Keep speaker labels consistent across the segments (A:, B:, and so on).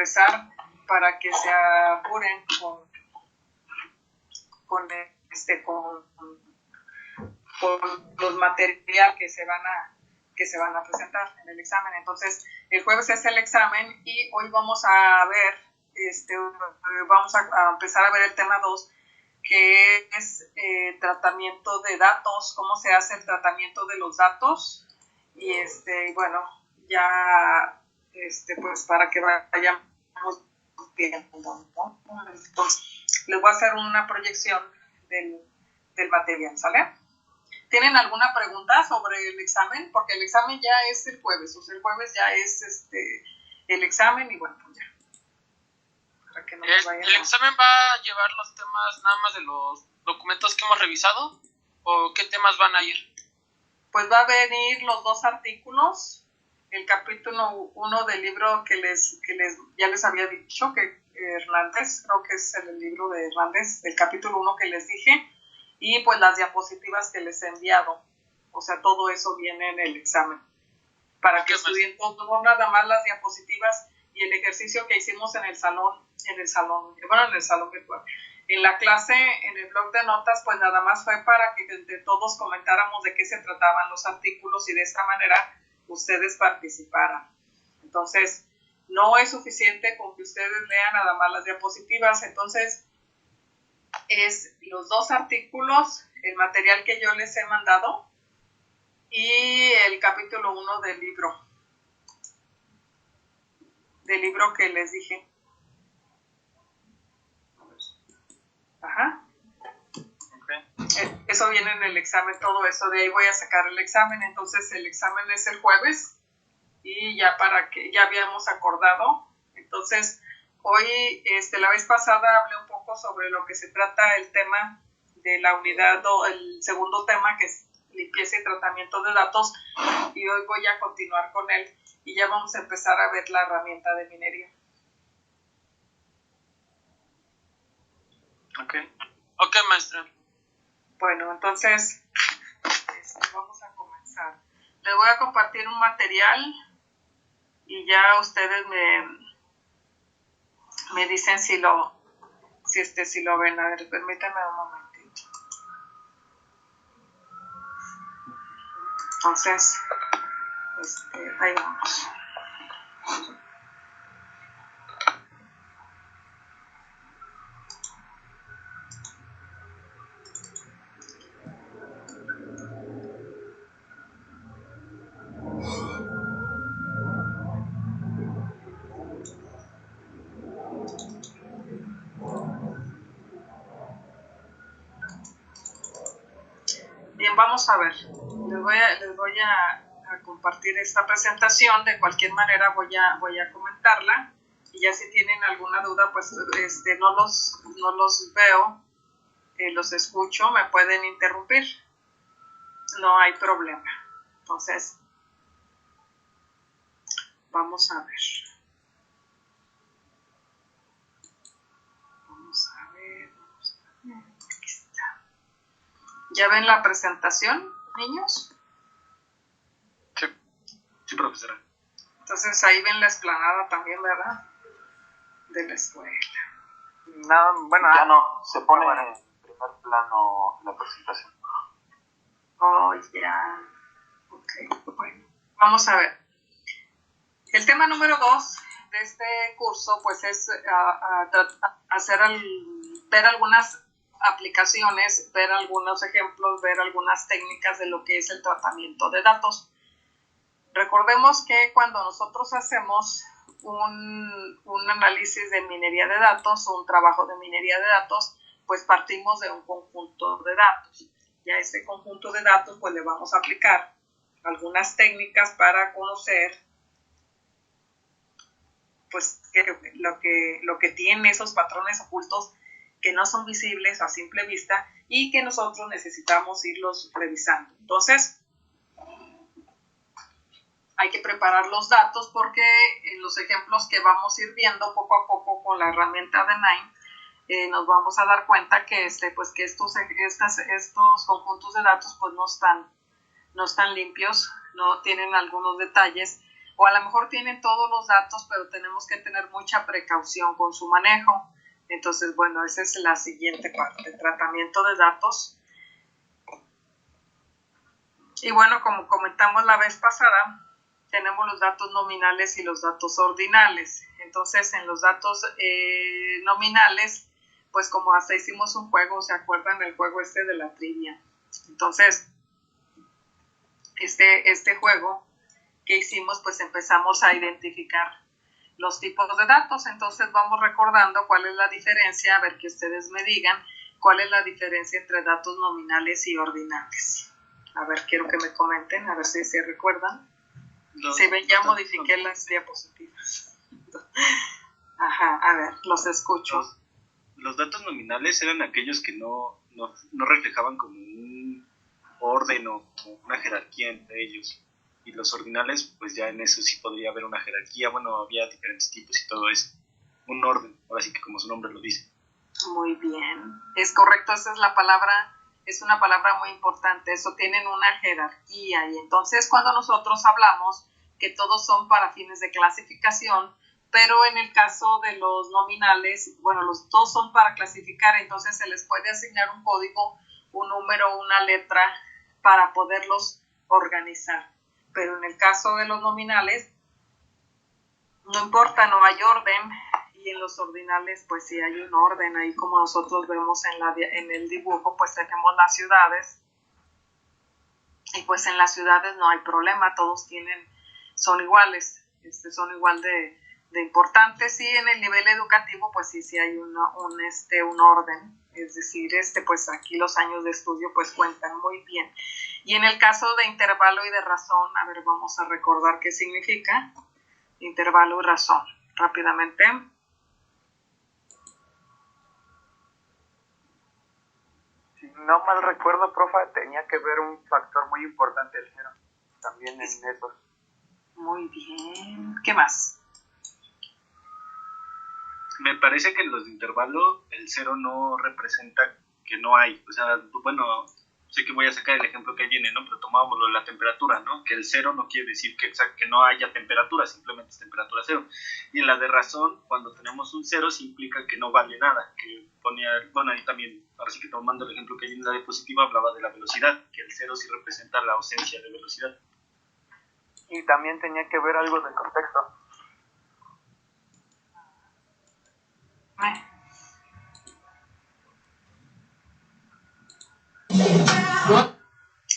A: regresar para que se apuren con los materiales que se van a presentar en el examen. Entonces, el jueves es el examen y hoy vamos a ver, vamos a empezar a ver el tema 2, que es tratamiento de datos, cómo se hace el tratamiento de los datos. Y bueno, ya pues para que vayamos viendo, ¿no? Entonces, les voy a hacer una proyección del material, ¿sale? ¿Tienen alguna pregunta sobre el examen? Porque el examen ya es el jueves, o sea, el jueves ya es el examen y bueno, pues ya. Para que no
B: ¿El examen va a llevar los temas nada más de los documentos que hemos revisado? ¿O qué temas van a ir?
A: Pues va a venir los 2 artículos, el capítulo 1 del libro que ya les había dicho, que Hernández, creo que es el libro de Hernández, del capítulo 1 que les dije, y pues las diapositivas que les he enviado. O sea, todo eso viene en el examen. Para que estudien todo, no nada más las diapositivas y el ejercicio que hicimos en el salón virtual. En la clase, en el blog de notas, pues nada más fue para que entre todos comentáramos de qué se trataban los artículos y de esta manera ustedes participaran. Entonces, no es suficiente con que ustedes lean nada más las diapositivas. Entonces, es los 2 artículos, el material que yo les he mandado y el capítulo 1 del libro que les dije. Ajá. Okay. Eso viene en el examen, todo eso, de ahí voy a sacar el examen. Entonces el examen es el jueves y ya para que ya habíamos acordado. Entonces hoy, la vez pasada hablé un poco sobre lo que se trata el tema de la unidad, el segundo tema, que es limpieza y tratamiento de datos, y hoy voy a continuar con él y ya vamos a empezar a ver la herramienta de minería.
B: Ok, maestra.
A: Bueno, entonces vamos a comenzar. Les voy a compartir un material y ya ustedes me dicen si lo ven. A ver, permítanme un momentito. Entonces, ahí vamos. Bien, vamos a ver. Les voy a compartir esta presentación. De cualquier manera voy a comentarla y ya si tienen alguna duda, pues no los veo, los escucho, me pueden interrumpir. No hay problema. Entonces, vamos a ver. Aquí está. ¿Ya ven la presentación, niños?
B: Sí, profesora.
A: Entonces ahí ven la explanada también, ¿verdad? De la escuela.
C: No, bueno, ya no, se pone en primer plano la presentación.
A: Oh, ya. Ok, bueno. Vamos a ver. El tema número 2 de este curso, pues es ver algunas aplicaciones, ver algunos ejemplos, ver algunas técnicas de lo que es el tratamiento de datos. Recordemos que cuando nosotros hacemos un análisis de minería de datos o un trabajo de minería de datos, pues partimos de un conjunto de datos. Y a ese conjunto de datos pues le vamos a aplicar algunas técnicas para conocer pues lo que tiene esos patrones ocultos que no son visibles a simple vista y que nosotros necesitamos irlos revisando. Entonces, hay que preparar los datos porque en los ejemplos que vamos a ir viendo poco a poco con la herramienta de Nine, nos vamos a dar cuenta que, pues que estos conjuntos de datos pues no están limpios, no tienen algunos detalles o a lo mejor tienen todos los datos, pero tenemos que tener mucha precaución con su manejo. Entonces, bueno, esa es la siguiente parte, tratamiento de datos. Y bueno, como comentamos la vez pasada, tenemos los datos nominales y los datos ordinales. Entonces, en los datos nominales, pues como hasta hicimos un juego, ¿se acuerdan del juego de la trivia? Entonces, este juego que hicimos, pues empezamos a identificar los tipos de datos. Entonces vamos recordando cuál es la diferencia, a ver que ustedes me digan cuál es la diferencia entre datos nominales y ordinales. A ver, quiero que me comenten, a ver si se recuerdan. Si ven, ya modifiqué las diapositivas. Ajá, a ver, los escucho.
D: Los datos nominales eran aquellos que no reflejaban como un orden o una jerarquía entre ellos. Y los ordinales, pues ya en eso sí podría haber una jerarquía. Bueno, había diferentes tipos y todo eso. Un orden, ahora sí que como su nombre lo dice.
A: Muy bien, es correcto, esa es la palabra. Es una palabra muy importante, eso tienen una jerarquía, y entonces cuando nosotros hablamos que todos son para fines de clasificación, pero en el caso de los nominales, bueno, los dos son para clasificar, entonces se les puede asignar un código, un número, una letra para poderlos organizar. Pero en el caso de los nominales, no importa, no hay orden. Y en los ordinales, pues sí hay un orden. Ahí como nosotros vemos en el dibujo, pues tenemos las ciudades. Y pues en las ciudades no hay problema, todos son iguales, son igual de importantes. Y en el nivel educativo, pues sí hay un orden. Es decir, pues aquí los años de estudio pues cuentan muy bien. Y en el caso de intervalo y de razón, a ver, vamos a recordar qué significa intervalo y razón rápidamente.
C: Si no mal recuerdo, profe, tenía que ver un factor muy importante el cero, también en eso.
A: Muy bien. ¿Qué más?
D: Me parece que en los de intervalo el cero no representa que no hay. O sea, bueno, sé que voy a sacar el ejemplo que viene, ¿no? Pero tomámoslo la temperatura, ¿no? Que el cero no quiere decir que no haya temperatura, simplemente es temperatura cero. Y en la de razón, cuando tenemos un cero, se implica que no vale nada. Que ponía, bueno, ahí también, ahora sí que tomando el ejemplo que viene en la diapositiva, hablaba de la velocidad, que el cero sí representa la ausencia de velocidad.
C: Y también tenía que ver algo del contexto.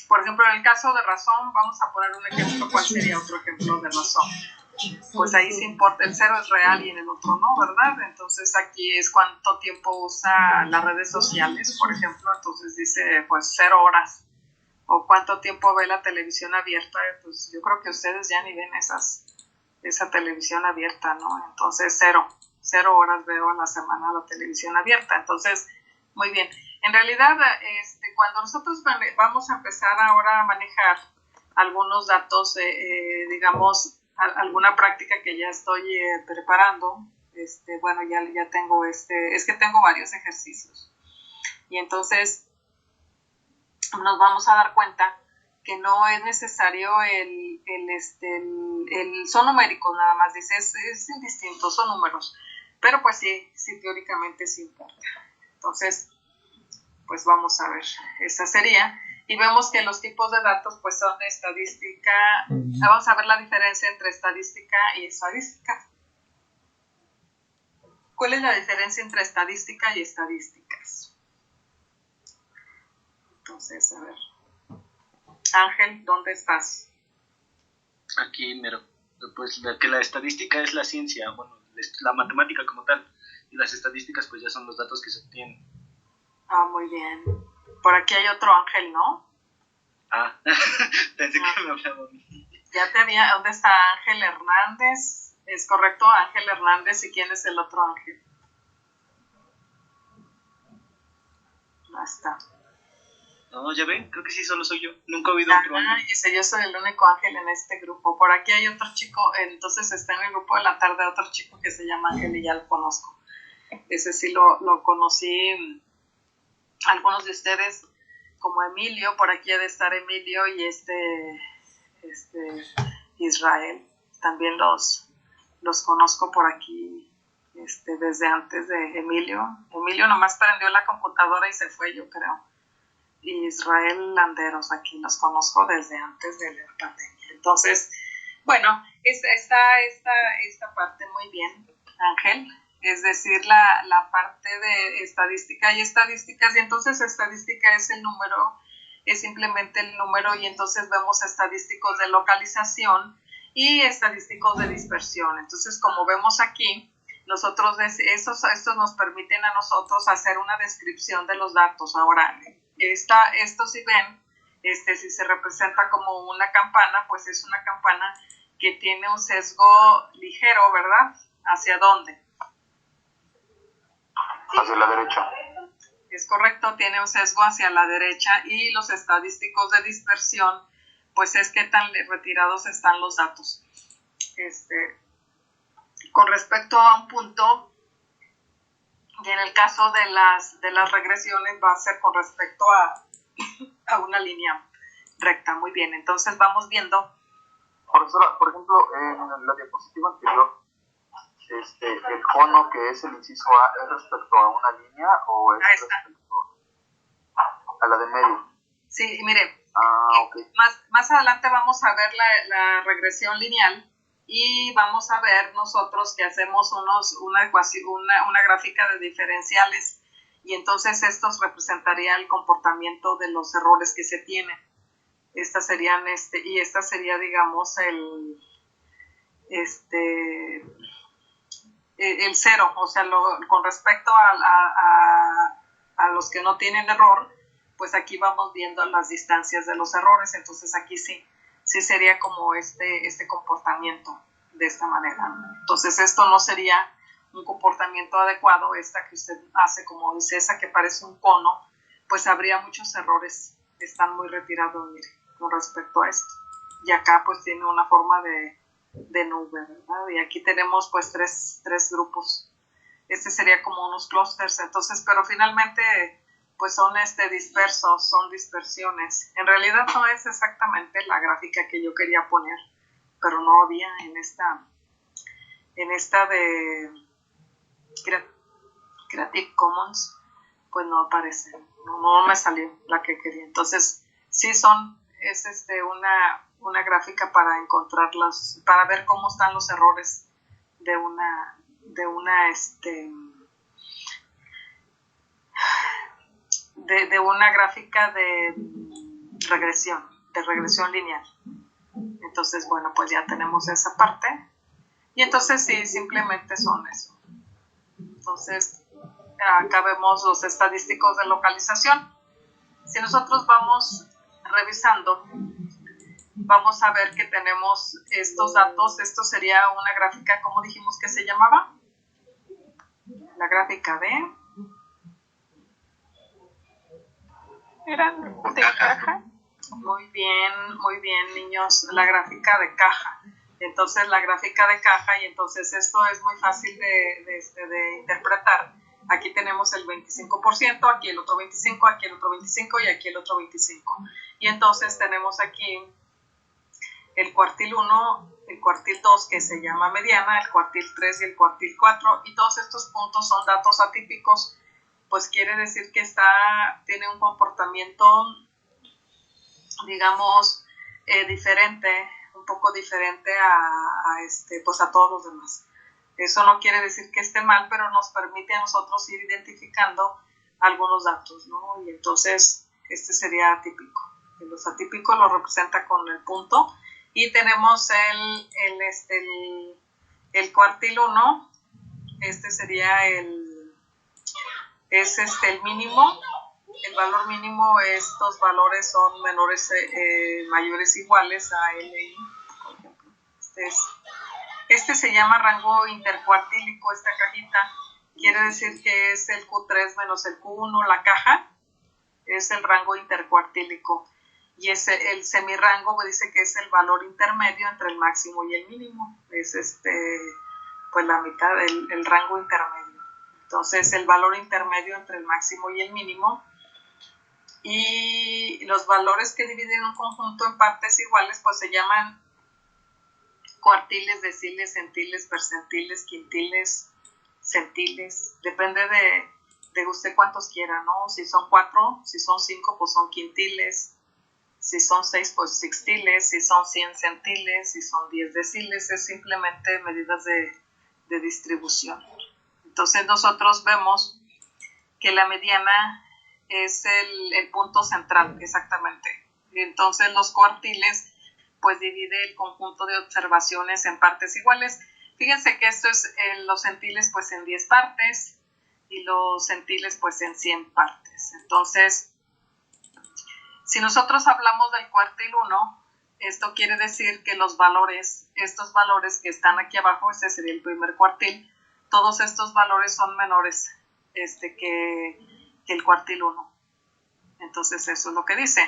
A: Por ejemplo, en el caso de razón, vamos a poner un ejemplo. ¿Cuál sería otro ejemplo de razón? Pues ahí sí importa, el cero es real y en el otro no, ¿verdad? Entonces aquí es cuánto tiempo usa las redes sociales, por ejemplo. Entonces dice, pues 0 horas. O cuánto tiempo ve la televisión abierta. Pues yo creo que ustedes ya ni ven esa televisión abierta, ¿no? Entonces 0 horas veo a la semana la televisión abierta. Entonces, muy bien. En realidad, cuando nosotros vamos a empezar ahora a manejar algunos datos, digamos, alguna práctica que ya estoy preparando, bueno, ya tengo es que tengo varios ejercicios. Y entonces nos vamos a dar cuenta que no es necesario son numéricos nada más, dice, es indistinto, son números, pero pues sí teóricamente sí importa. Entonces, pues vamos a ver, esa sería, y vemos que los tipos de datos pues son estadística. Vamos a ver la diferencia entre estadística y estadística. ¿Cuál es la diferencia entre estadística y estadísticas? Entonces, a ver, Ángel, ¿dónde estás?
D: Aquí, mero. Pues que la estadística es la ciencia, bueno, la matemática como tal, y las estadísticas pues ya son los datos que se obtienen.
A: Ah, muy bien. Por aquí hay otro Ángel, ¿no?
D: Ah, pensé que me hablaba a mí.
A: ¿Dónde está Ángel Hernández? ¿Es correcto, Ángel Hernández? ¿Y quién es el otro Ángel? No está.
D: No, ya ven, creo que sí, solo soy yo. Nunca he oído otro Ángel.
A: Dice, yo soy el único Ángel en este grupo. Por aquí hay otro chico, entonces está en el grupo de la tarde otro chico que se llama Ángel y ya lo conozco. Ese sí lo conocí. Algunos de ustedes, como Emilio, por aquí ha de estar Emilio y Israel. también los conozco por aquí desde antes de Emilio. Emilio nomás prendió la computadora y se fue, yo creo. Y Israel Landeros, aquí los conozco desde antes de la pandemia. Entonces, bueno, esta parte muy bien, Ángel, es decir, la parte de estadística y estadísticas, y entonces estadística es el número, es simplemente el número, y entonces vemos estadísticos de localización y estadísticos de dispersión. Entonces, como vemos aquí, nosotros estos nos permiten a nosotros hacer una descripción de los datos. Ahora, esto si ven, si se representa como una campana, pues es una campana que tiene un sesgo ligero, ¿verdad? ¿Hacia dónde?
C: Hacia la derecha.
A: Es correcto, tiene un sesgo hacia la derecha, y los estadísticos de dispersión, pues es qué tan retirados están los datos. Con respecto a un punto, y en el caso de las regresiones va a ser con respecto a una línea recta. Muy bien, entonces vamos viendo.
C: Profesora, por ejemplo, en la diapositiva anterior, el cono que es el inciso A, ¿es respecto a una línea o es respecto a la de medio?
A: Sí, mire,
C: Okay.
A: más adelante vamos a ver la regresión lineal, y vamos a ver nosotros que hacemos una gráfica de diferenciales, y entonces estos representarían el comportamiento de los errores que se tienen. Estas serían y esta sería, digamos, el cero, o sea, con respecto a los que no tienen error, pues aquí vamos viendo las distancias de los errores. Entonces aquí sí sería como este comportamiento de esta manera. Entonces esto no sería un comportamiento adecuado. Esta que usted hace, como dice, esa que parece un cono, pues habría muchos errores, están muy retirados, mire, con respecto a esto. Y acá pues tiene una forma de nube, ¿verdad? Y aquí tenemos pues tres grupos. Sería como unos clústeres. Entonces, pero finalmente pues son dispersos, son dispersiones. En realidad no es exactamente la gráfica que yo quería poner, pero no había en esta de Creative Commons, pues no aparece, no me salió la que quería. Entonces sí es una gráfica para encontrarlas, para ver cómo están los errores de una gráfica de regresión lineal. Entonces, bueno, pues ya tenemos esa parte, y entonces sí, simplemente son eso. Entonces, acá vemos los estadísticos de localización. Si nosotros vamos revisando, vamos a ver que tenemos estos datos. Esto sería una gráfica, ¿cómo dijimos que se llamaba? La gráfica de... ¿Eran de caja? Muy bien, niños, la gráfica de caja. Entonces, la gráfica de caja, y entonces esto es muy fácil de interpretar. Aquí tenemos el 25%, aquí el otro 25%, aquí el otro 25% y aquí el otro 25%. Y entonces tenemos aquí el cuartil 1, el cuartil 2, que se llama mediana, el cuartil 3 y el cuartil 4, y todos estos puntos son datos atípicos. Pues quiere decir que tiene un comportamiento, digamos, diferente, un poco diferente pues a todos los demás. Eso no quiere decir que esté mal, pero nos permite a nosotros ir identificando algunos datos, ¿no? Y entonces sería atípico. Los atípicos lo representa con el punto, y tenemos el cuartil 1, sería el mínimo. El valor mínimo, estos valores son menores, mayores, iguales a LI, por ejemplo. Se llama rango intercuartílico, esta cajita. Quiere decir que es el Q3 menos el Q1, la caja, es el rango intercuartílico. Y el semirango dice que es el valor intermedio entre el máximo y el mínimo. Es pues la mitad, el rango intermedio. Entonces, el valor intermedio entre el máximo y el mínimo. Y los valores que dividen un conjunto en partes iguales, pues se llaman cuartiles, deciles, centiles, percentiles, quintiles, centiles, depende de usted cuántos quiera, ¿no? Si son 4, si son 5, pues son quintiles, si son 6, pues sextiles, si son 100 centiles, si son 10 deciles, es simplemente medidas de distribución. Entonces nosotros vemos que la mediana es el punto central, exactamente. Entonces los cuartiles pues divide el conjunto de observaciones en partes iguales. Fíjense que esto es los centiles pues en 10 partes y los centiles pues en 100 partes. Entonces, si nosotros hablamos del cuartil 1, esto quiere decir que los valores, estos valores que están aquí abajo, este sería el primer cuartil, todos estos valores son menores que el cuartil 1. Entonces eso es lo que dice.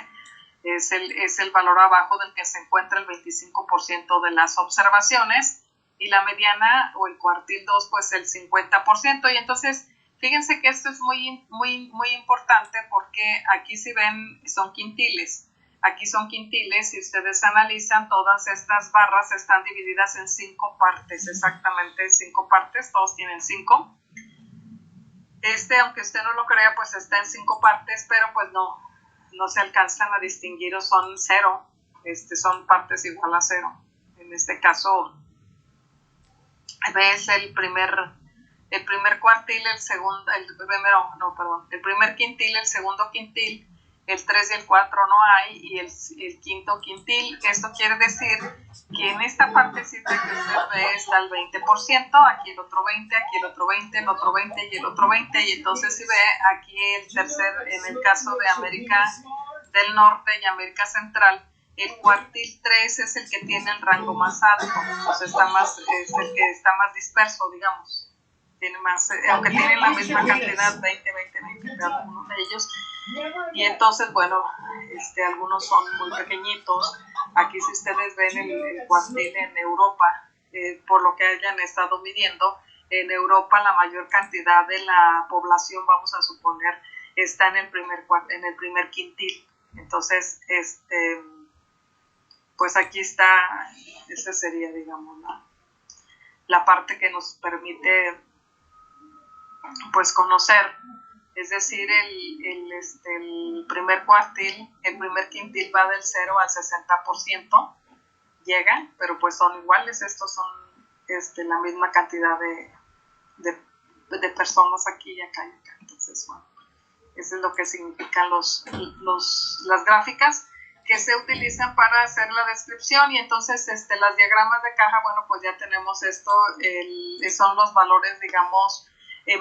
A: Es el valor abajo del que se encuentra el 25% de las observaciones y la mediana o el cuartil 2 pues el 50%. Y entonces fíjense que esto es muy, muy, muy importante porque aquí si ven son quintiles. Aquí son quintiles y ustedes analizan todas estas barras están divididas en 5 partes, exactamente 5 partes, todos tienen 5. Aunque usted no lo crea, pues está en 5 partes, pero pues no se alcanzan a distinguir o son 0, son partes igual a 0. En este caso, ves el primer cuartil, el primer quintil, el segundo quintil, el 3 y el 4 no hay, y el quinto quintil. Esto quiere decir que en esta partecita que usted ve está el 20%, aquí el otro 20, aquí el otro 20, el otro 20 y el otro 20, y entonces si ve aquí el tercer, en el caso de América del Norte y América Central, el cuartil 3 es el que tiene el rango más alto, o sea, es el que está más disperso, digamos. Tiene más, aunque tienen la misma cantidad, 20, cada uno de ellos. Y entonces, bueno, algunos son muy pequeñitos. Aquí si ustedes ven el cuartil en Europa, por lo que hayan estado midiendo, en Europa la mayor cantidad de la población, vamos a suponer, está en el primer quintil. Entonces, pues aquí está, esa sería, digamos, la parte que nos permite pues conocer, es decir, el primer cuartil, el primer quintil va del 0 al 60%, llegan, pero pues son iguales, estos son la misma cantidad de personas aquí y acá y acá. Entonces, bueno, eso es lo que significan las gráficas que se utilizan para hacer la descripción. Y entonces las diagramas de caja, bueno, pues ya tenemos esto, son los valores, digamos,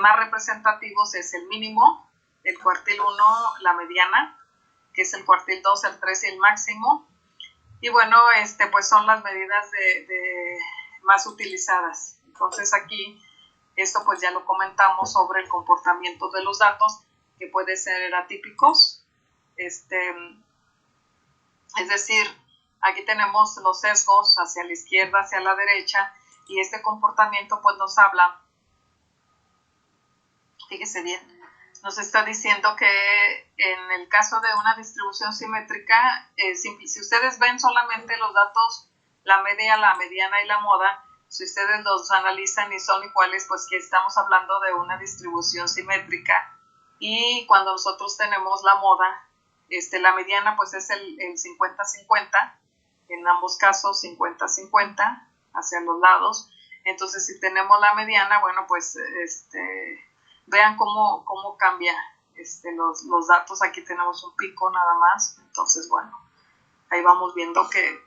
A: más representativos. Es el mínimo, el cuartil 1, la mediana, que es el cuartil 2, el 3 y el máximo. Y bueno, pues son las medidas de más utilizadas. Entonces aquí, esto pues ya lo comentamos sobre el comportamiento de los datos, que puede ser atípicos, es decir, aquí tenemos los sesgos hacia la izquierda, hacia la derecha, y este comportamiento pues nos habla, fíjese bien, nos está diciendo que en el caso de una distribución simétrica, si ustedes ven solamente los datos, la media, la mediana y la moda, si ustedes los analizan y son iguales, pues que estamos hablando de una distribución simétrica. Y cuando nosotros tenemos la moda, la mediana pues es el 50-50, en ambos casos 50-50 hacia los lados. Entonces si tenemos la mediana, bueno pues vean cómo cambia los datos. Aquí tenemos un pico nada más, entonces bueno, ahí vamos viendo que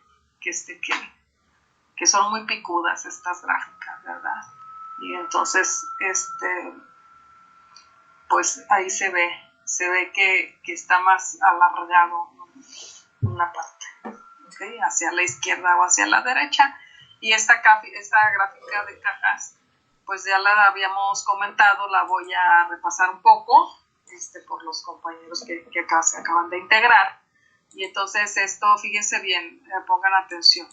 A: son muy picudas estas gráficas, ¿verdad? Y entonces pues ahí se ve que está más alargado una parte, ¿okay? Hacia la izquierda o hacia la derecha. Y esta gráfica de cajas, pues ya la habíamos comentado, la voy a repasar un poco por los compañeros que acá se acaban de integrar. Y entonces esto, fíjense bien, pongan atención.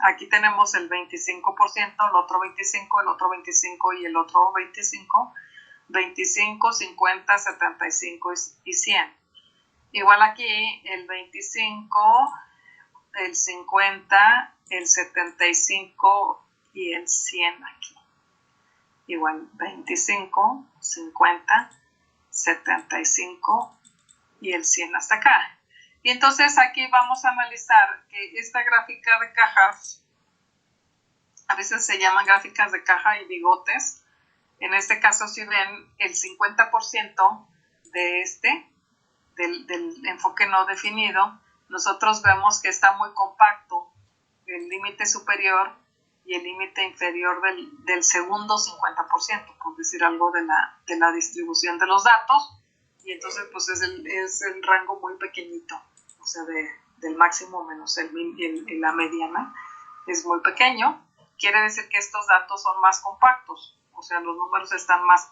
A: Aquí tenemos el 25%, el otro 25%, el otro 25% y el otro 25%. 25, 50, 75 y 100. Igual aquí el 25, el 50, el 75 y el 100 aquí. Igual 25, 50, 75 y el 100 hasta acá. Y entonces aquí vamos a analizar que esta gráfica de cajas, a veces se llaman gráficas de caja y bigotes. En este caso, si ven el 50% de del enfoque no definido, nosotros vemos que está muy compacto el límite superior y el límite inferior del segundo 50%, por decir algo de la distribución de los datos. Y entonces pues es el rango muy pequeñito, o sea, del máximo menos la mediana es muy pequeño. Quiere decir que estos datos son más compactos, o sea, los números están más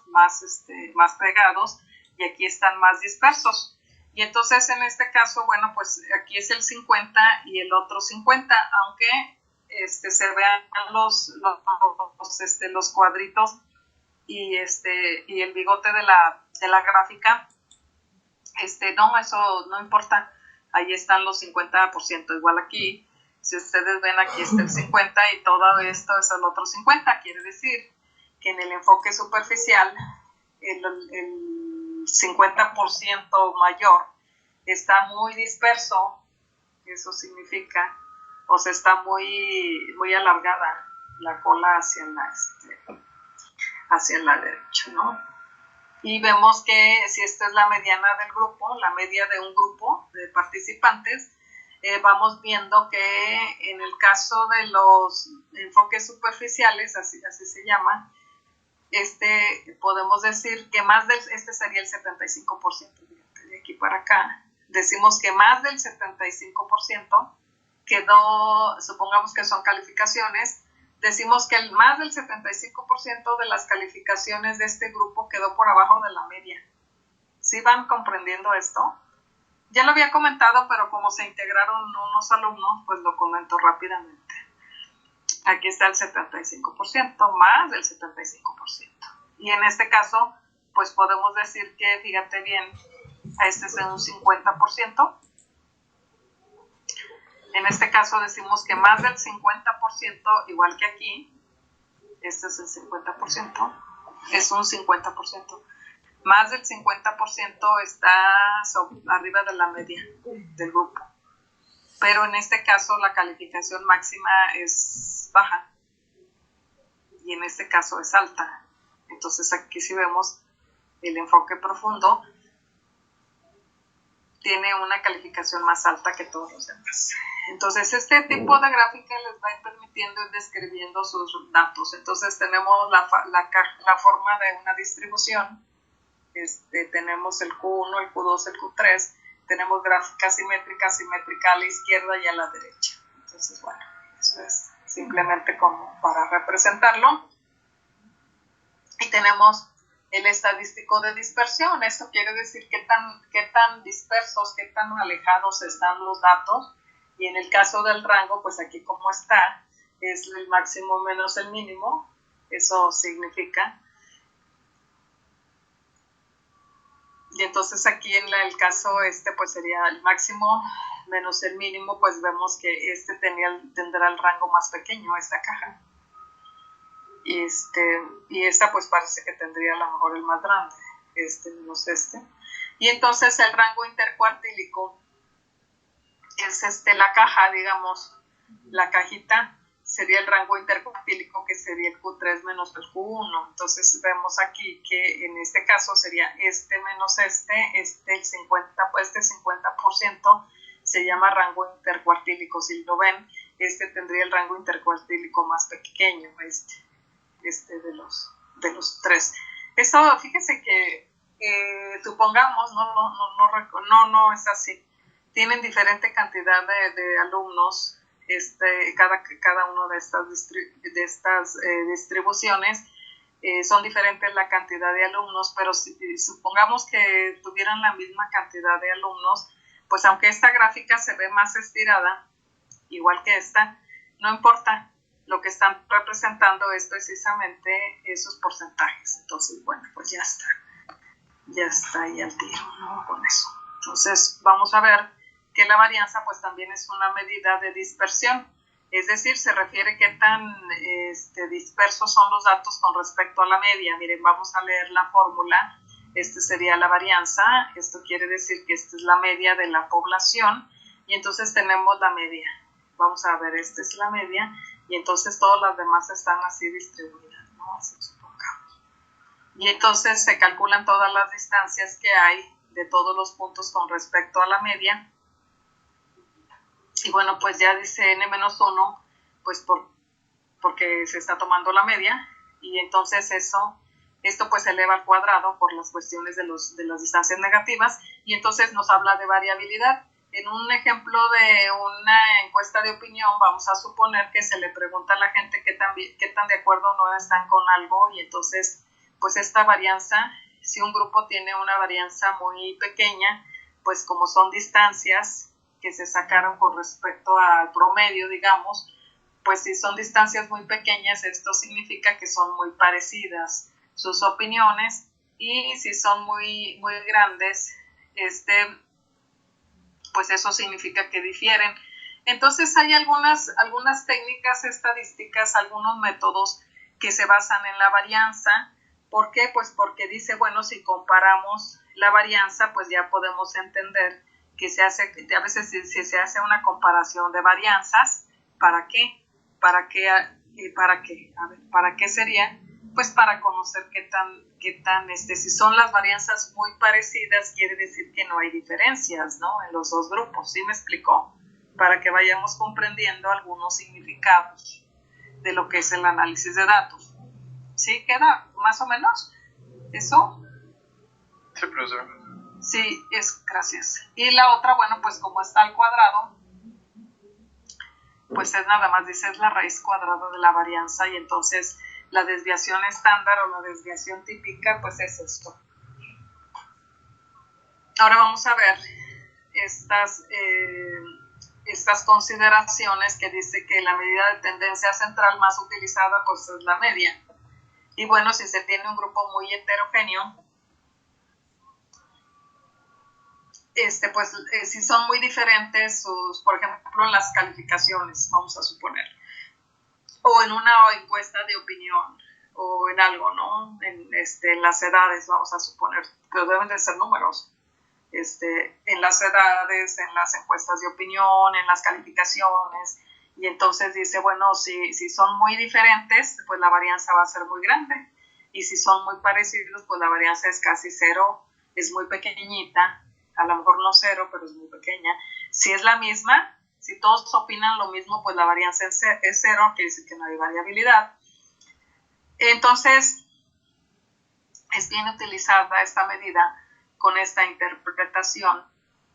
A: pegados y aquí están más dispersos. Y entonces en este caso, bueno, pues aquí es el 50 y el otro 50, aunque se vean los cuadritos y el bigote de la gráfica, no, eso no importa, ahí están los 50%, igual aquí, si ustedes ven, aquí está el 50 y todo esto es el otro 50, quiere decir que en el enfoque superficial el 50% mayor está muy disperso, eso significa, o sea, está muy, muy alargada la cola hacia la derecha, ¿no? Y vemos que si esta es la mediana del grupo, la media de un grupo de participantes, vamos viendo que en el caso de los enfoques superficiales, así se llaman, podemos decir que más este sería el 75%, de aquí para acá, decimos que más del 75% quedó, supongamos que son calificaciones, decimos que más del 75% de las calificaciones de este grupo quedó por abajo de la media. ¿Sí van comprendiendo esto? Ya lo había comentado, pero como se integraron unos alumnos, pues lo comento rápidamente. Aquí está el 75%, más del 75%. Y en este caso, pues podemos decir que, fíjate bien, este es un 50%. En este caso decimos que más del 50%, igual que aquí, este es el 50%, es un 50%. Más del 50% está arriba de la media del grupo. Pero en este caso la calificación máxima es baja y en este caso es alta. Entonces aquí si vemos el enfoque profundo, tiene una calificación más alta que todos los demás. Entonces este tipo de gráfica les va a ir permitiendo ir describiendo sus datos. Entonces tenemos la forma de una distribución, tenemos el Q1, el Q2, el Q3, tenemos gráfica simétrica a la izquierda y a la derecha. Entonces bueno, eso es simplemente como para representarlo. Y tenemos el estadístico de dispersión. Esto quiere decir qué tan dispersos, qué tan alejados están los datos. Y en el caso del rango, pues aquí como está, es el máximo menos el mínimo. Eso significa. Y entonces aquí en el caso pues sería el máximo menos el mínimo, pues vemos que tendrá el rango más pequeño, esta caja. Y esta pues parece que tendría a lo mejor el más grande, menos Y entonces el rango intercuartílico es la caja, digamos, la cajita sería el rango intercuartílico, que sería el Q3 menos el Q1. Entonces vemos aquí que en este caso sería menos el 50%, este 50% se llama rango intercuartílico. Si lo ven, tendría el rango intercuartílico más pequeño, de los tres. Esto, fíjese que supongamos, no es así. Tienen diferente cantidad de alumnos, cada uno de estas distribuciones, son diferentes la cantidad de alumnos, pero si supongamos que tuvieran la misma cantidad de alumnos, pues aunque esta gráfica se ve más estirada, igual que esta, no importa. Lo que están representando es precisamente esos porcentajes. Entonces, bueno, pues ya está ahí al tiro, ¿no? Con eso. Entonces, vamos a ver que la varianza pues también es una medida de dispersión. Es decir, se refiere qué tan dispersos son los datos con respecto a la media. Miren, vamos a leer la fórmula. Sería la varianza. Esto quiere decir que esta es la media de la población. Y entonces tenemos la media. Vamos a ver, esta es la media. Y entonces todas las demás están así distribuidas, ¿no? Así supongamos. Y entonces se calculan todas las distancias que hay de todos los puntos con respecto a la media. Y bueno, pues ya dice n-1, pues porque se está tomando la media, y entonces esto pues se eleva al cuadrado por las cuestiones de las distancias negativas, y entonces nos habla de variabilidad. En un ejemplo de una encuesta de opinión, vamos a suponer que se le pregunta a la gente qué tan de acuerdo no están con algo, y entonces pues esta varianza, si un grupo tiene una varianza muy pequeña, pues como son distancias que se sacaron con respecto al promedio, digamos, pues si son distancias muy pequeñas, esto significa que son muy parecidas sus opiniones, y si son muy, muy grandes, pues eso significa que difieren. Entonces hay algunas técnicas estadísticas, algunos métodos que se basan en la varianza. ¿Por qué? Pues porque dice, bueno, si comparamos la varianza, pues ya podemos entender que a veces si se hace una comparación de varianzas, ¿para qué? ¿Para qué? A ver, ¿para qué sería? Pues para conocer qué tan, si son las varianzas muy parecidas, quiere decir que no hay diferencias, ¿no? En los dos grupos, ¿sí me explicó? Para que vayamos comprendiendo algunos significados de lo que es el análisis de datos. ¿Sí queda más o menos eso?
B: Sí, profesor.
A: Sí, gracias. Y la otra, bueno, pues como está al cuadrado, pues es nada más, dice, es la raíz cuadrada de la varianza, y entonces la desviación estándar o la desviación típica, pues es esto. Ahora vamos a ver estas consideraciones que dice que la medida de tendencia central más utilizada, pues es la media. Y bueno, si se tiene un grupo muy heterogéneo, pues si son muy diferentes por ejemplo, en las calificaciones, vamos a suponer, o en una encuesta de opinión, o en algo, ¿no? En las edades, vamos a suponer, pero deben de ser números, en las edades, en las encuestas de opinión, en las calificaciones, y entonces dice, bueno, si son muy diferentes, pues la varianza va a ser muy grande, y si son muy parecidos, pues la varianza es casi cero, es muy pequeñita, a lo mejor no cero, pero es muy pequeña. Si es la misma, si todos opinan lo mismo, pues la varianza es cero, quiere decir que no hay variabilidad. Entonces, es bien utilizada esta medida con esta interpretación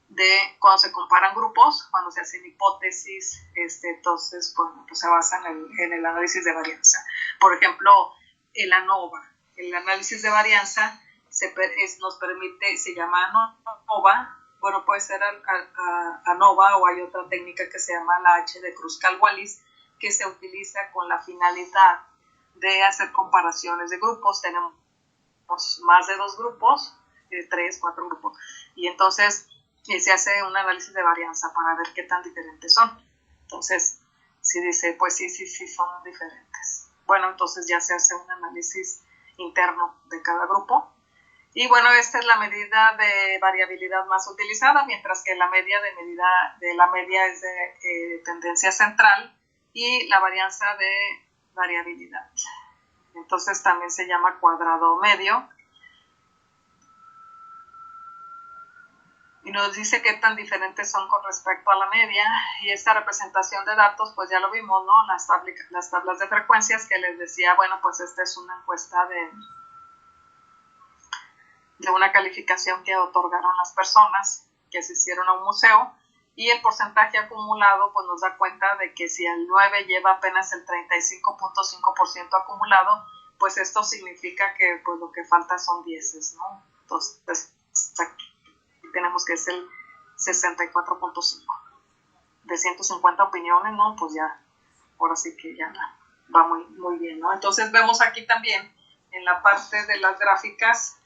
A: de cuando se comparan grupos, cuando se hacen hipótesis, entonces, bueno, pues se basa en el análisis de varianza. Por ejemplo, el ANOVA, el análisis de varianza nos permite, se llama ANOVA, bueno, puede ser ANOVA, o hay otra técnica que se llama la H de Kruskal-Wallis, que se utiliza con la finalidad de hacer comparaciones de grupos. Tenemos más de 2 grupos, 3, 4 grupos, y entonces se hace un análisis de varianza para ver qué tan diferentes son. Entonces, si dice, pues sí son diferentes. Bueno, entonces ya se hace un análisis interno de cada grupo. Y bueno, esta es la medida de variabilidad más utilizada, mientras que la media es de tendencia central, y la varianza de variabilidad. Entonces también se llama cuadrado medio. Y nos dice qué tan diferentes son con respecto a la media, y esta representación de datos, pues ya lo vimos, ¿no? Las tablas de frecuencias que les decía, bueno, pues esta es una encuesta de una calificación que otorgaron las personas que se hicieron a un museo, y el porcentaje acumulado pues nos da cuenta de que si el 9 lleva apenas el 35.5% acumulado, pues esto significa que pues lo que falta son 10, ¿no? Entonces aquí tenemos que es el 64.5 de 150 opiniones, ¿no? Pues ya, ahora sí que ya va muy, muy bien, ¿no? Entonces vemos aquí también en la parte de las gráficas,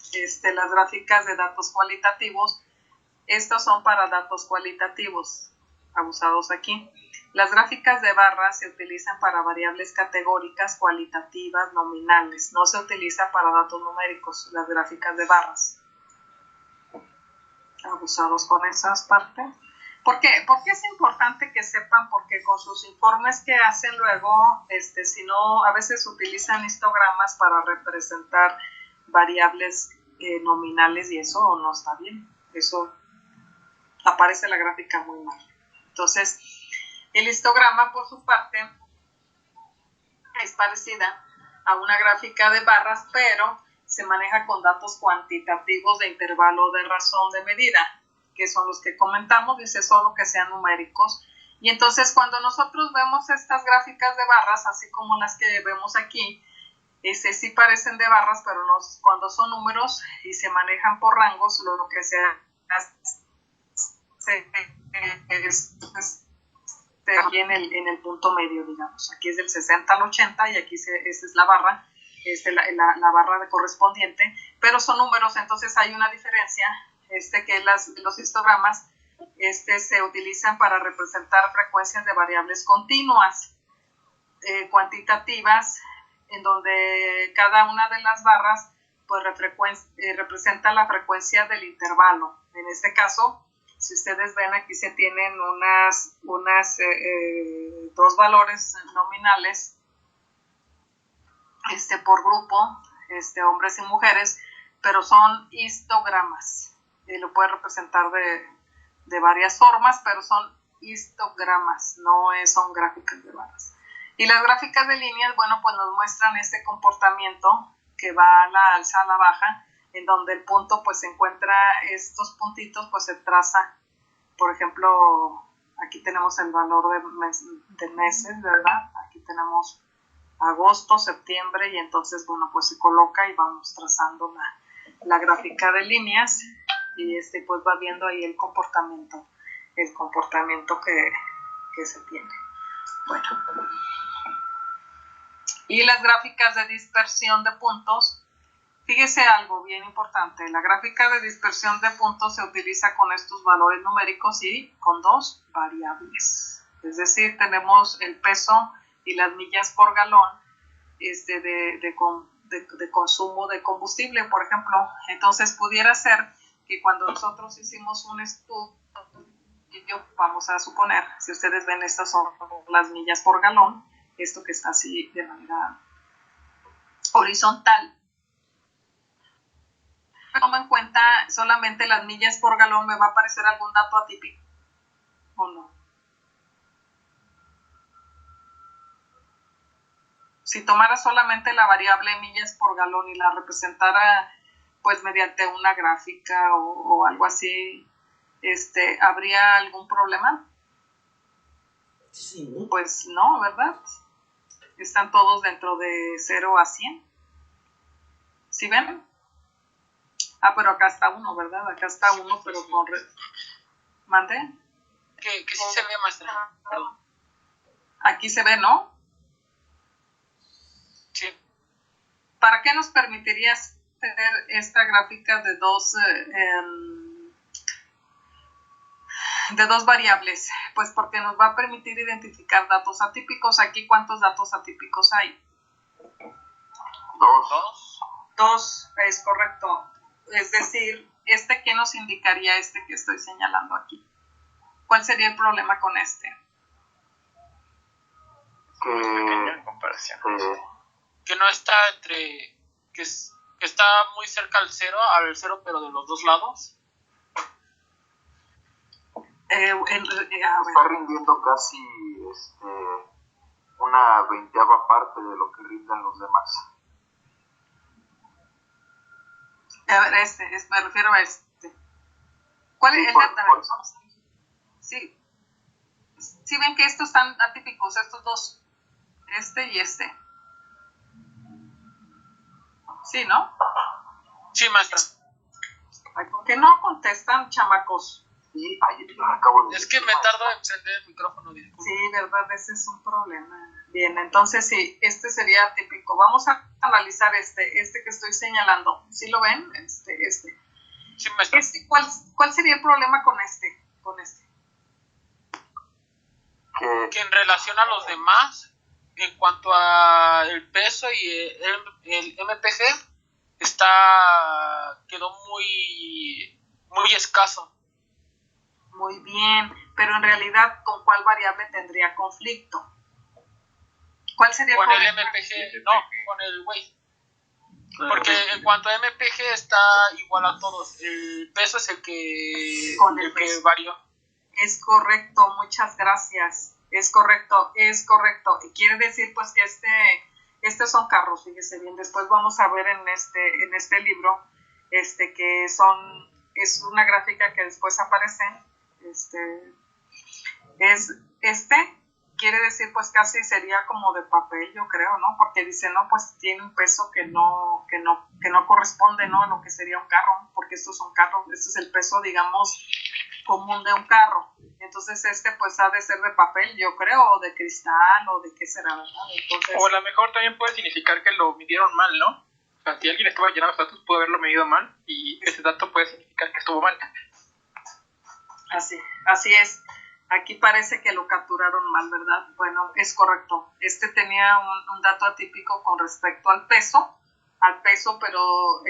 A: las gráficas de datos cualitativos. Estos son para datos cualitativos, abusados aquí. Las gráficas de barras se utilizan para variables categóricas, cualitativas, nominales. No se utiliza para datos numéricos, las gráficas de barras. Abusados con esas partes. ¿Por qué es importante que sepan? Porque con sus informes que hacen luego, si no, a veces utilizan histogramas para representar variables nominales y eso no está bien. Eso aparece la gráfica muy mal. Entonces, el histograma, por su parte, es parecida a una gráfica de barras, pero se maneja con datos cuantitativos de intervalo de razón de medida, que son los que comentamos, dice solo que sean numéricos. Y entonces cuando nosotros vemos estas gráficas de barras, así como las que vemos aquí, sí parecen de barras, pero no, cuando son números y se manejan por rangos, lo que se hace es aquí en el punto medio, digamos. Aquí es del 60 al 80 y aquí esa es la barra, la barra correspondiente, pero son números, entonces hay una diferencia, que los histogramas se utilizan para representar frecuencias de variables continuas, cuantitativas, en donde cada una de las barras pues representa la frecuencia del intervalo. En este caso, si ustedes ven, aquí se tienen dos valores nominales por grupo, hombres y mujeres, pero son histogramas. Lo puede representar de varias formas, pero son histogramas, no son gráficas de barras. Y las gráficas de líneas, bueno, pues nos muestran este comportamiento que va a la alza, a la baja, en donde el punto pues se encuentra, estos puntitos pues se traza, por ejemplo, aquí tenemos el valor de meses, ¿verdad? Aquí tenemos agosto, septiembre, y entonces, bueno, pues se coloca y vamos trazando la gráfica de líneas, y pues va viendo ahí el comportamiento que se tiene. Bueno. Y las gráficas de dispersión de puntos, fíjese algo bien importante, la gráfica de dispersión de puntos se utiliza con estos valores numéricos y con dos variables. Es decir, tenemos el peso y las millas por galón de consumo de combustible, por ejemplo. Entonces pudiera ser que cuando nosotros hicimos un estudio, vamos a suponer, si ustedes ven, estas son las millas por galón, esto que está así de manera horizontal. Tomo en cuenta solamente las millas por galón, ¿me va a aparecer algún dato atípico o no? Si tomara solamente la variable millas por galón y la representara pues mediante una gráfica o algo así, ¿habría algún problema?
E: Sí.
A: Pues no, ¿verdad? Están todos dentro de 0 a 100. ¿Sí ven? Pero acá está uno, ¿verdad? Acá está uno, pero con... ¿Mande?
B: Que sí se ve, maestra.
A: Aquí se ve, ¿no?
B: Sí.
A: ¿Para qué nos permitiría tener esta gráfica de dos variables? Pues porque nos va a permitir identificar datos atípicos. Aquí, ¿cuántos datos atípicos hay? Dos, es correcto. Es decir, ¿qué nos indicaría que estoy señalando aquí? ¿Cuál sería el problema con este?
C: Pequeño en comparación.
B: Que no está que está muy cerca al cero, pero de los dos lados.
C: Está rindiendo casi una 20ª parte de lo que rinden los demás.
A: A ver, me refiero a ¿Cuál es el data? Sí. Sí ven que estos están atípicos, estos dos, y este. Sí, ¿no?
B: Sí, maestra.
A: Ay, ¿por qué no contestan, chamacos?
C: Sí, acabo de...
B: Es que me tardo en encender el micrófono, disculpe.
A: Sí, verdad, ese es un problema. Bien, entonces sí, sería típico. Vamos a analizar que estoy señalando. ¿Sí lo ven?
B: Sí, maestra.
A: ¿Cuál sería el problema con este?
B: que en relación a los demás, en cuanto a el peso y el MPG, quedó muy escaso.
A: Muy bien, pero en realidad, ¿con cuál variable tendría conflicto? ¿Cuál sería
B: con el MPG? No, con el weight. Porque en cuanto a MPG está igual a todos. El peso es el que varió.
A: Es correcto, muchas gracias. Es correcto. Quiere decir pues que estos son carros, fíjese bien. Después vamos a ver en este libro que es una gráfica que después aparece. Quiere decir pues casi sería como de papel, yo creo, ¿no? Porque dice, no, pues tiene un peso que no corresponde, ¿no? A lo que sería un carro, porque estos son carros, este es el peso, digamos, común de un carro. Entonces pues ha de ser de papel, yo creo, o de cristal, o de qué será, ¿verdad? Entonces,
E: o a lo mejor también puede significar que lo midieron mal, ¿no? O sea, si alguien estaba llenando datos, pudo haberlo medido mal, y ese dato puede significar que estuvo mal.
A: Así es. Aquí parece que lo capturaron mal, ¿verdad? Bueno, es correcto. Tenía un dato atípico con respecto al peso, pero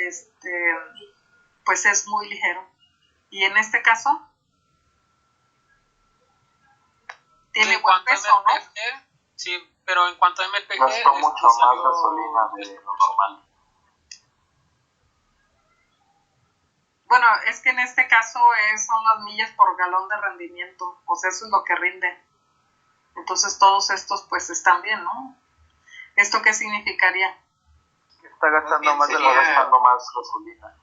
A: pues es muy ligero. Y en este caso, tiene buen peso, ¿no?
B: Sí, pero en cuanto a MPG...
C: Gastó mucho más gasolina de lo normal.
A: Bueno, es que en este caso son las millas por galón de rendimiento, o sea, eso es lo que rinde. Entonces todos estos pues están bien, ¿no? ¿Esto qué significaría?
C: Está gastando más gasolina.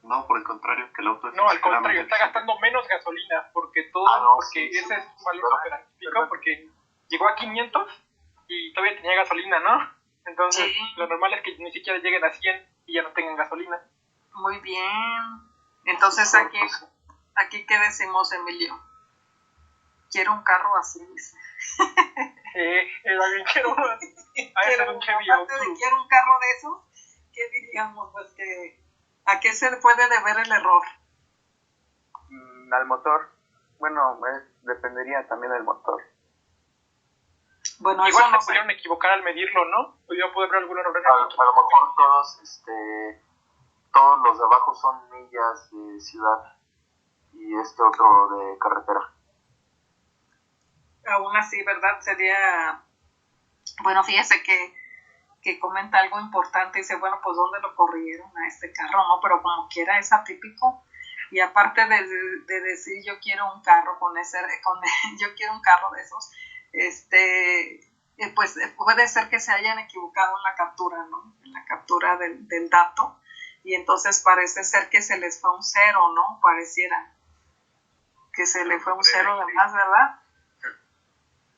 D: No, por el contrario, que el auto es...
E: No, al contrario, está gastando menos gasolina, porque ese es un valor súper atípico, porque llegó a 500 y todavía tenía gasolina, ¿no? Entonces, lo normal es que ni siquiera lleguen a 100 y ya no tengan gasolina.
A: Muy bien. Entonces aquí ¿qué decimos, Emilio? Quiero un carro así, dice.
E: También quiero uno así.
A: Quiero un carro de esos. ¿Qué diríamos? Pues ¿a qué se puede deber el error?
C: Al motor. Bueno, dependería también del motor.
A: Bueno,
E: igual
A: eso no
E: se pudieron equivocar al medirlo, ¿no? Podría haber algún error en el
C: a lo mejor todos los de abajo son millas de ciudad y otro de carretera.
A: Aún así, ¿verdad? Sería... Bueno, fíjese que comenta algo importante. Dice, bueno, pues ¿dónde lo corrieron a este carro? No, pero como quiera es atípico. Y aparte de decir yo quiero un carro yo quiero un carro de esos, pues puede ser que se hayan equivocado en la captura, ¿no? En la captura del dato. Y entonces parece ser que se les fue un 0, ¿no? Pareciera que se le fue un 0 de más, ¿verdad?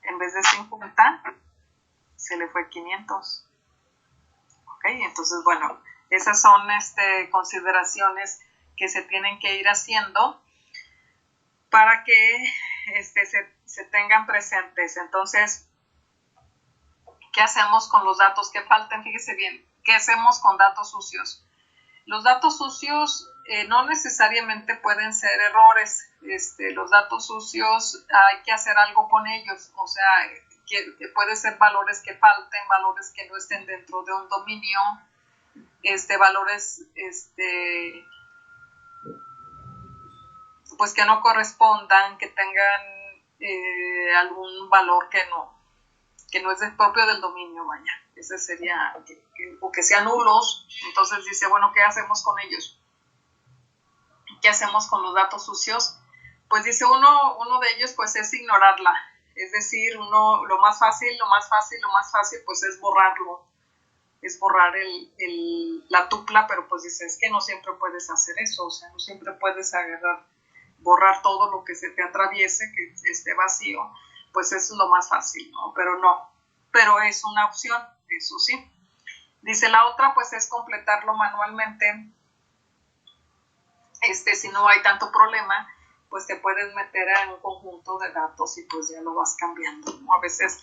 A: En vez de 50, se le fue 500. ¿Ok? Entonces, bueno, esas son consideraciones que se tienen que ir haciendo para que se tengan presentes. Entonces, ¿qué hacemos con los datos que falten? Fíjese bien, ¿qué hacemos con datos sucios? Los datos sucios no necesariamente pueden ser errores. Los datos sucios hay que hacer algo con ellos, o sea, que puede ser valores que falten, valores que no estén dentro de un dominio, valores pues que no correspondan, que tengan algún valor que no es propio del dominio, vaya. Ese sería, o que sean nulos. Entonces dice, bueno, ¿qué hacemos con ellos? ¿Qué hacemos con los datos sucios? Pues dice uno de ellos pues es ignorarla. Es decir, lo más fácil pues es borrarlo. Es borrar la tupla, pero pues dice, es que no siempre puedes hacer eso, o sea, no siempre puedes borrar todo lo que se te atraviese, que esté vacío, pues eso es lo más fácil, ¿no? Pero es una opción, eso sí. Dice la otra, pues es completarlo manualmente. Si no hay tanto problema, pues te puedes meter en un conjunto de datos y pues ya lo vas cambiando, ¿no? A veces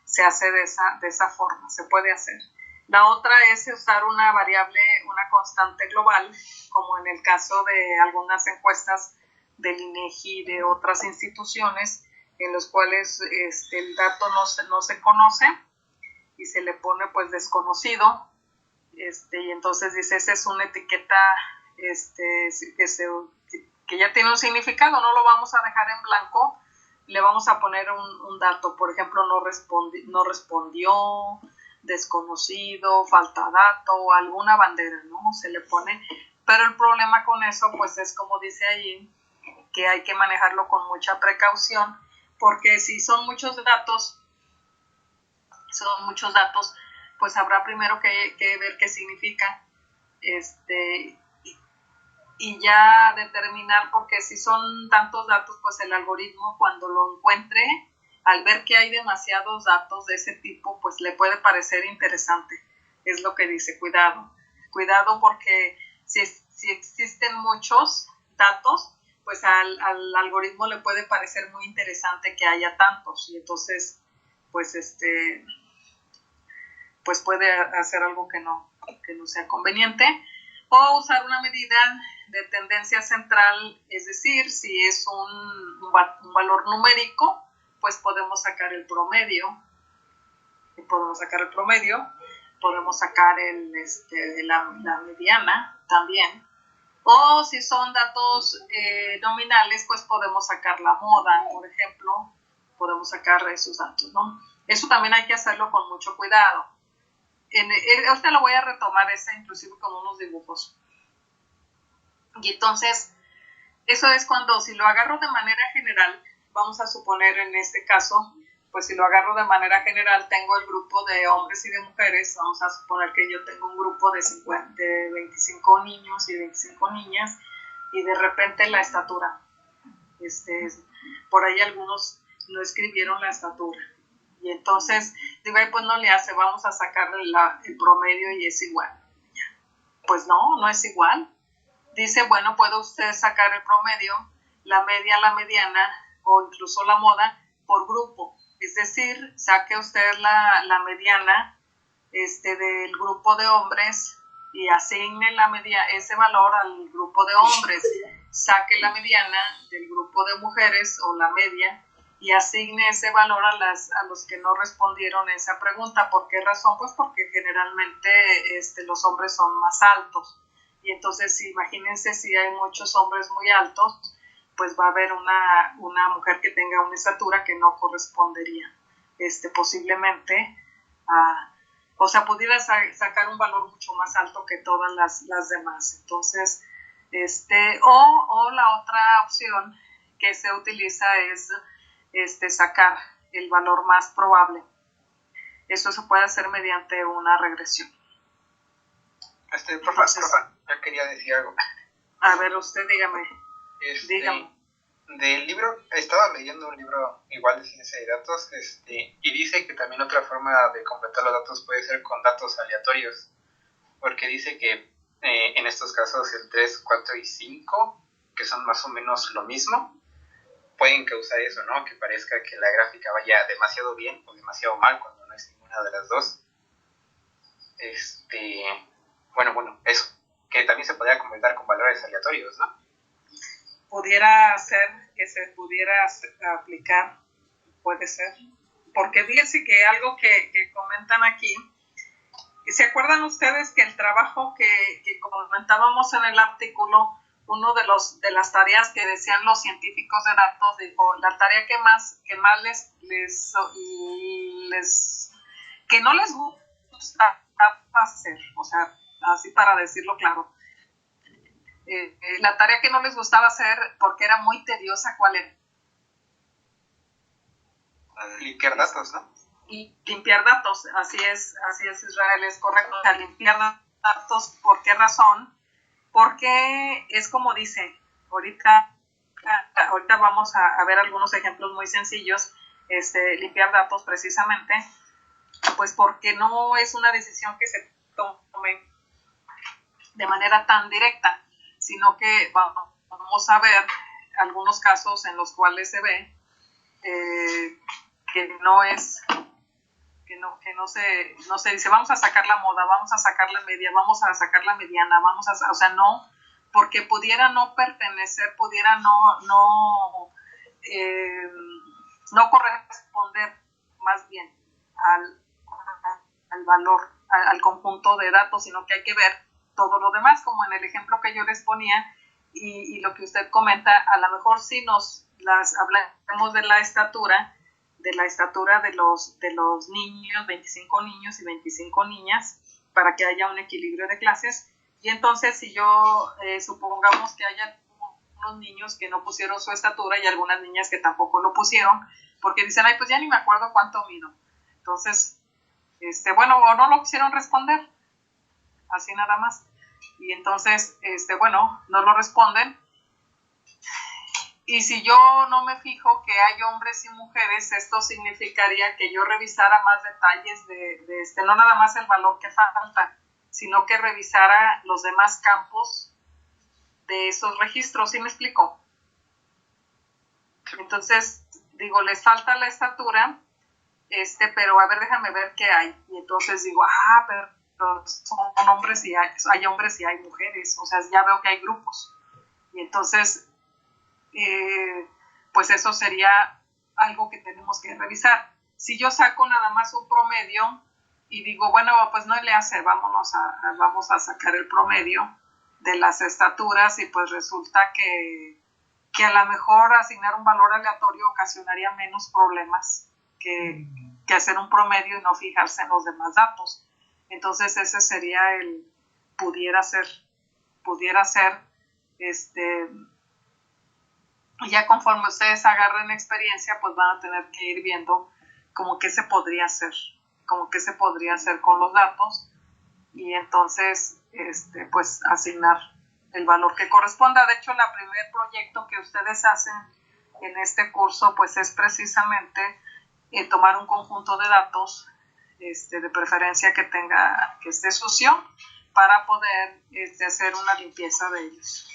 A: se hace de esa forma, se puede hacer. La otra es usar una variable, una constante global, como en el caso de algunas encuestas del INEGI y de otras instituciones en los cuales el dato no se conoce y se le pone pues desconocido, y entonces dice, esa es una etiqueta que ya tiene un significado, no lo vamos a dejar en blanco, le vamos a poner un dato, por ejemplo, no respondió, desconocido, falta dato, alguna bandera, ¿no? Se le pone, pero el problema con eso pues es como dice allí, que hay que manejarlo con mucha precaución, porque si son muchos datos, pues habrá primero que ver qué significa, y ya determinar, porque si son tantos datos, pues el algoritmo cuando lo encuentre, al ver que hay demasiados datos de ese tipo, pues le puede parecer interesante. Es lo que dice, cuidado porque si existen muchos datos, pues al algoritmo le puede parecer muy interesante que haya tantos, y entonces pues pues puede hacer algo que no sea conveniente, o usar una medida de tendencia central, es decir, si es un valor numérico, pues podemos sacar el promedio, podemos sacar la mediana también, o si son datos nominales, pues podemos sacar la moda, por ejemplo, podemos sacar esos datos, ¿no? Eso también hay que hacerlo con mucho cuidado. Ahorita lo voy a retomar inclusive con unos dibujos. Y entonces, eso es cuando, si lo agarro de manera general, vamos a suponer en este caso, pues si lo agarro de manera general, tengo el grupo de hombres y de mujeres, vamos a suponer que yo tengo un grupo de 25 niños y 25 niñas, y de repente la estatura. Por ahí algunos no escribieron la estatura. Y entonces, digo, pues no le hace, vamos a sacar el promedio y es igual. Pues no es igual. Dice, bueno, puede usted sacar el promedio, la media, la mediana o incluso la moda por grupo. Es decir, saque usted la mediana del grupo de hombres y asigne ese valor al grupo de hombres. Saque la mediana del grupo de mujeres o la media y asigne ese valor a los que no respondieron esa pregunta. ¿Por qué razón? Pues porque generalmente los hombres son más altos. Y entonces, imagínense si hay muchos hombres muy altos, pues va a haber una mujer que tenga una estatura que no correspondería, posiblemente o sea, pudiera sacar un valor mucho más alto que todas las demás. Entonces, o la otra opción que se utiliza es sacar el valor más probable. Eso se puede hacer mediante una regresión.
F: Profa, yo quería decir algo.
A: A ver, usted dígame. Dígame.
F: Del libro, estaba leyendo un libro igual de ciencia de datos, y dice que también otra forma de completar los datos puede ser con datos aleatorios, porque dice que en estos casos el 3, 4 y 5, que son más o menos lo mismo, pueden causar eso, ¿no? Que parezca que la gráfica vaya demasiado bien o demasiado mal cuando no es ninguna de las dos. Bueno, eso, que también se podría completar con valores aleatorios, ¿no?
A: Pudiera ser que se pudiera aplicar, puede ser, porque fíjense que algo que comentan aquí, ¿se acuerdan ustedes que el trabajo que comentábamos en el artículo, uno de las tareas que decían los científicos de datos, dijo, la tarea que más que no les gusta hacer, o sea, así para decirlo claro, la tarea que no les gustaba hacer porque era muy tediosa, ¿cuál era?
F: Limpiar datos, ¿no?
A: Limpiar datos, así es, Israel, es correcto. O sea, limpiar datos, ¿por qué razón? Porque es como dice, ahorita vamos a ver algunos ejemplos muy sencillos, limpiar datos precisamente, pues porque no es una decisión que se tome de manera tan directa, sino que vamos a ver algunos casos en los cuales se ve que no se dice vamos a sacar la moda, vamos a sacar la media, vamos a sacar la mediana, o sea, no, porque pudiera no pertenecer, pudiera no corresponder más bien al valor, al conjunto de datos, sino que hay que ver todo lo demás, como en el ejemplo que yo les ponía y lo que usted comenta. A lo mejor si hablamos de la estatura de los niños, 25 niños y 25 niñas, para que haya un equilibrio de clases. Y entonces si yo supongamos que haya unos niños que no pusieron su estatura y algunas niñas que tampoco lo pusieron, porque dicen, ay, pues ya ni me acuerdo cuánto mido. Entonces, bueno, o no lo quisieron responder, así nada más. Y entonces, bueno, no lo responden. Y si yo no me fijo que hay hombres y mujeres, esto significaría que yo revisara más detalles de no nada más el valor que falta, sino que revisara los demás campos de esos registros. ¿Sí me explico? Entonces, digo, les falta la estatura, pero a ver, déjame ver qué hay. Y entonces digo, pero son hombres y hay hombres y hay mujeres. O sea, ya veo que hay grupos. Y entonces, pues eso sería algo que tenemos que revisar. Si yo saco nada más un promedio y digo, bueno, pues no le hace, vamos a sacar el promedio de las estaturas, y pues resulta que a lo mejor asignar un valor aleatorio ocasionaría menos problemas que hacer un promedio y no fijarse en los demás datos. Entonces ese sería pudiera ser, ya conforme ustedes agarren experiencia, pues van a tener que ir viendo como qué se podría hacer con los datos, y entonces pues asignar el valor que corresponda. De hecho, el primer proyecto que ustedes hacen en este curso pues es precisamente tomar un conjunto de datos, de preferencia que esté sucio, para poder hacer una limpieza de ellos.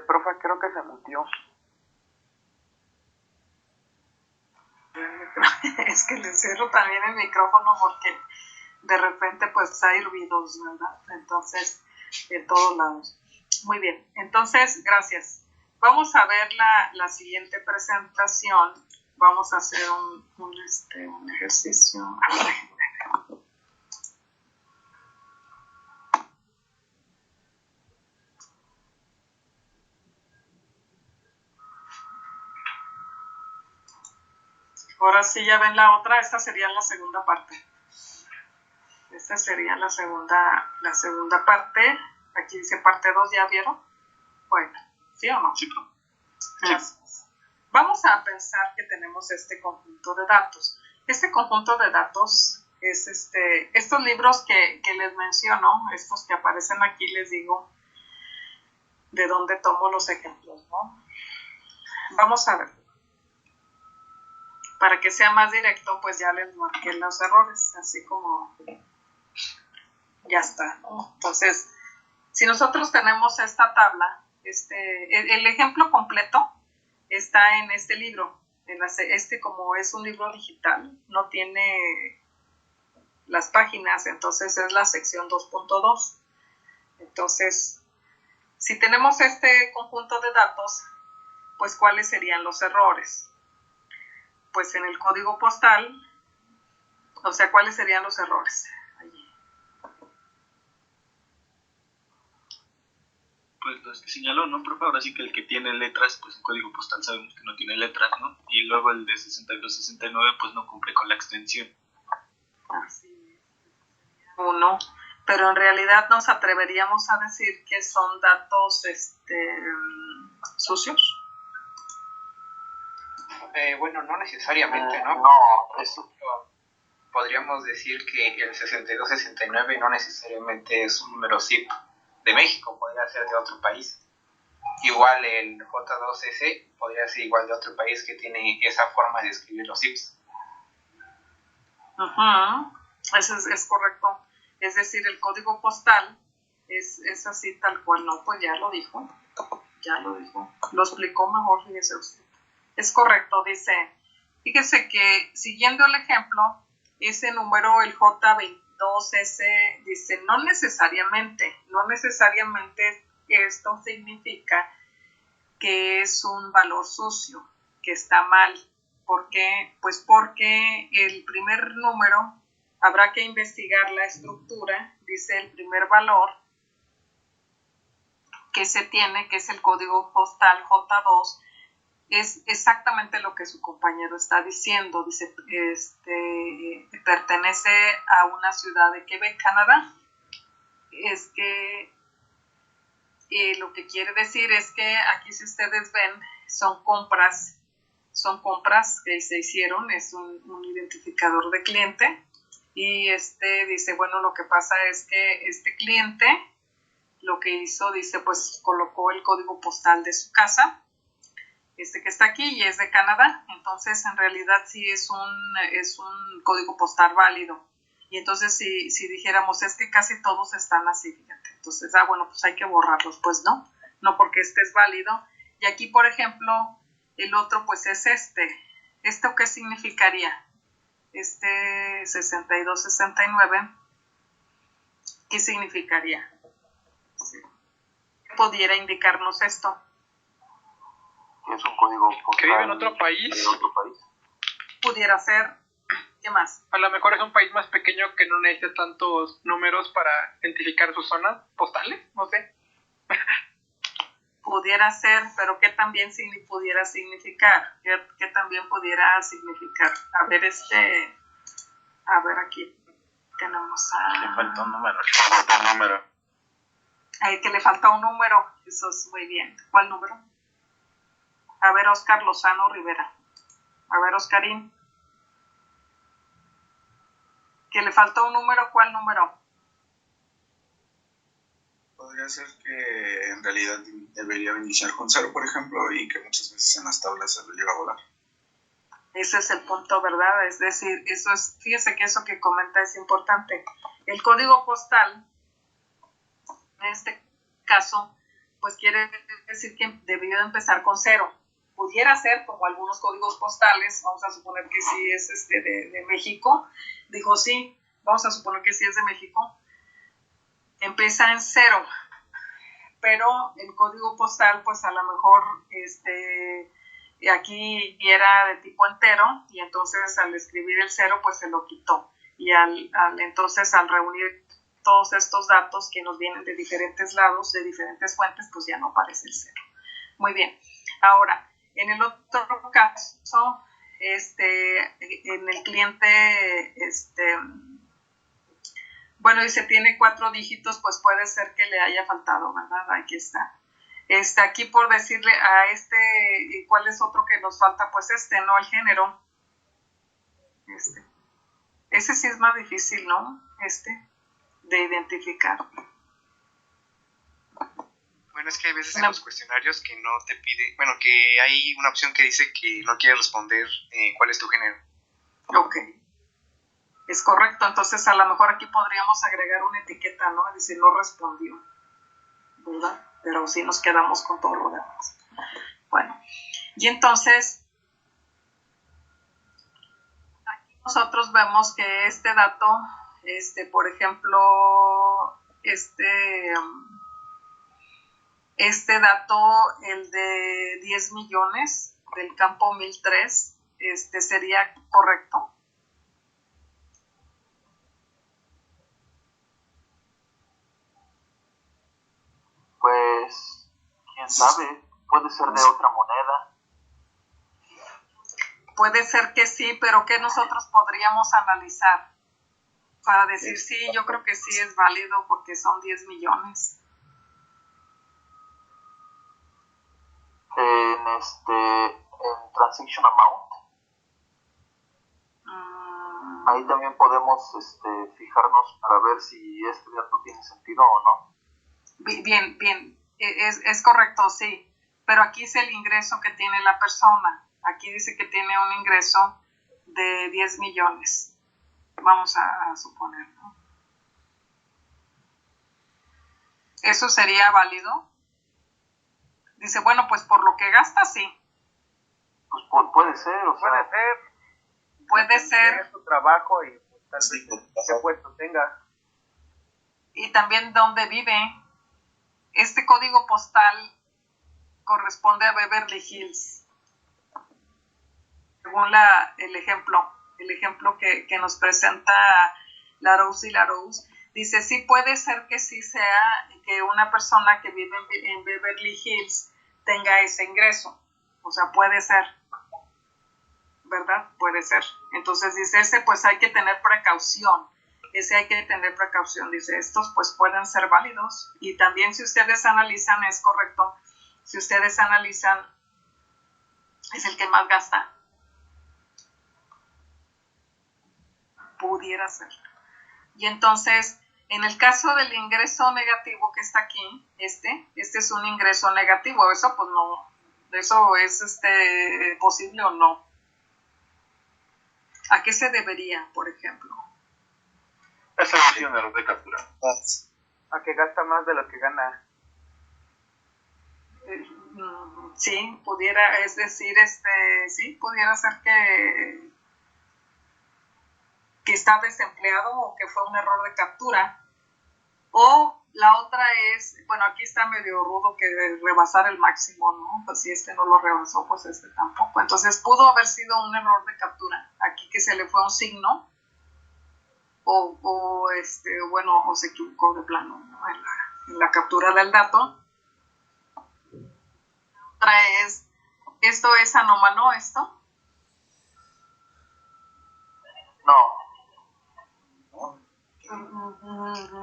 C: Profe, creo que se mutió.
A: Es que le cierro también el micrófono porque de repente pues hay ruidos, ¿verdad? Entonces, de todos lados. Muy bien, entonces, gracias. Vamos a ver la siguiente presentación. Vamos a hacer un ejercicio. Ahora sí, ya ven la otra. Esta sería la segunda parte. Esta sería la segunda parte. Aquí dice parte 2, ¿ya vieron? Bueno, ¿sí o no?
D: Sí.
A: Vamos a pensar que tenemos este conjunto de datos. Este conjunto de datos es estos libros que les menciono, estos que aparecen aquí, les digo de dónde tomo los ejemplos, ¿no? Vamos a ver. Para que sea más directo, pues ya les marqué los errores, así como ya está, ¿no? Entonces, si nosotros tenemos esta tabla, el ejemplo completo está en este libro. Como es un libro digital, no tiene las páginas, entonces es la sección 2.2. Entonces, si tenemos este conjunto de datos, pues ¿cuáles serían los errores? Pues en el código postal, o sea, ¿cuáles serían los errores?
D: Pues los que señaló, ¿no, profe? Ahora sí que el que tiene letras, pues el código postal sabemos que no tiene letras, ¿no? Y luego el de 6269, pues no cumple con la extensión.
A: Así es. Uno, pero en realidad nos atreveríamos a decir que son datos sucios.
F: Bueno, no necesariamente, ¿no?
C: No, eso.
F: Podríamos decir que el 6269 no necesariamente es un número ZIP de México, podría ser de otro país. Igual el J2S podría ser igual de otro país que tiene esa forma de escribir los ZIPs.
A: Eso es correcto. Es decir, el código postal es así tal cual, no, pues ya lo dijo, lo explicó mejor, fíjese usted. Es correcto, dice, fíjese que siguiendo el ejemplo, ese número, el J22S, dice, no necesariamente esto significa que es un valor sucio, que está mal. ¿Por qué? Pues porque el primer número, habrá que investigar la estructura, dice el primer valor que se tiene, que es el código postal J2, es exactamente lo que su compañero está diciendo. Dice, pertenece a una ciudad de Quebec, Canadá. Es que lo que quiere decir es que aquí, si ustedes ven, son compras que se hicieron, es un identificador de cliente, y dice, bueno, lo que pasa es que este cliente lo que hizo, dice, pues colocó el código postal de su casa, que está aquí, y es de Canadá. Entonces en realidad sí es un código postal válido. Y entonces si dijéramos, es que casi todos están así, fíjate, entonces, bueno, pues hay que borrarlos. Pues no porque este es válido. Y aquí, por ejemplo, el otro pues es ¿esto qué significaría? 6269, ¿qué significaría? ¿Qué pudiera indicarnos esto?
C: Que es un código postal
E: que vive en otro país.
C: De otro país.
A: Pudiera ser. ¿Qué más?
E: A lo mejor es un país más pequeño que no necesita tantos números para identificar sus zonas postales, no sé.
A: Pudiera ser, pero ¿qué también pudiera significar? ¿Qué también pudiera significar? A ver, aquí tenemos
D: Le falta un número.
A: Que le falta un número. Eso es muy bien. ¿Cuál número? A ver, Oscar Lozano Rivera. A ver, Oscarín. Que le falta un número, ¿cuál número?
G: Podría ser que en realidad debería iniciar con 0, por ejemplo, y que muchas veces en las tablas se lo llega a volar.
A: Ese es el punto, ¿verdad? Es decir, fíjese que eso que comenta es importante. El código postal, en este caso, pues quiere decir que debió empezar con 0. Pudiera ser como algunos códigos postales, vamos a suponer que sí es de México. Dijo sí, vamos a suponer que sí es de México. Empieza en 0, pero el código postal, pues a lo mejor aquí era de tipo entero, y entonces al escribir el 0, pues se lo quitó. Y entonces al reunir todos estos datos que nos vienen de diferentes lados, de diferentes fuentes, pues ya no aparece el 0. Muy bien. Ahora, en el otro caso, en el cliente, bueno, dice tiene 4 dígitos, pues puede ser que le haya faltado, ¿verdad? Aquí está. Aquí por decirle a ¿cuál es otro que nos falta? Pues ¿no? El género. Ese sí es más difícil, ¿no? De identificar.
F: Bueno, es que hay veces en los cuestionarios que no te pide, bueno, que hay una opción que dice que no quiere responder cuál es tu género.
A: Ok. Es correcto, entonces a lo mejor aquí podríamos agregar una etiqueta, ¿no? Es decir, no respondió, ¿verdad? Pero sí nos quedamos con todo lo demás. Bueno, y entonces, aquí nosotros vemos que este dato, por ejemplo, dato, el de 10 millones del campo 1003, ¿sería correcto?
C: Pues, quién sabe, puede ser de otra moneda.
A: Puede ser que sí, pero ¿qué nosotros podríamos analizar para decir sí, yo creo que sí es válido porque son 10 millones?
C: En transaction amount, ahí también podemos fijarnos para ver si este dato tiene sentido o no.
A: Bien, es correcto, sí, pero aquí es el ingreso que tiene la persona. Aquí dice que tiene un ingreso de 10 millones, vamos a suponer, ¿no? ¿Eso sería válido? Dice, bueno, pues por lo que gasta, sí.
C: Pues puede ser, o sea.
A: Puede ser.
F: Tiene su trabajo y pues, tal vez qué puesto tenga.
A: Y también dónde vive. Este código postal corresponde a Beverly Hills. Según el ejemplo que nos presenta Larose. Dice, sí puede ser que sí sea que una persona que vive en Beverly Hills tenga ese ingreso. O sea, puede ser, ¿verdad? Puede ser. Entonces dice, ese pues hay que tener precaución. Dice, estos pues pueden ser válidos. Y también si ustedes analizan, es correcto, si ustedes analizan, es el que más gasta. Pudiera ser. Y entonces, en el caso del ingreso negativo que está aquí, este es un ingreso negativo. Eso pues no, eso es posible o no. ¿A qué se debería, por ejemplo?
H: Esa es un error de captura.
F: A que gasta más de lo que gana.
A: Sí, pudiera, es decir, sí, pudiera ser que está desempleado o que fue un error de captura. O la otra es, bueno, aquí está medio rudo que rebasar el máximo, ¿no? Pues si no lo rebasó, pues tampoco. Entonces pudo haber sido un error de captura. Aquí que se le fue un signo o se equivocó de plano, ¿no? en la captura del dato. Otra es, ¿esto es anómalo, esto?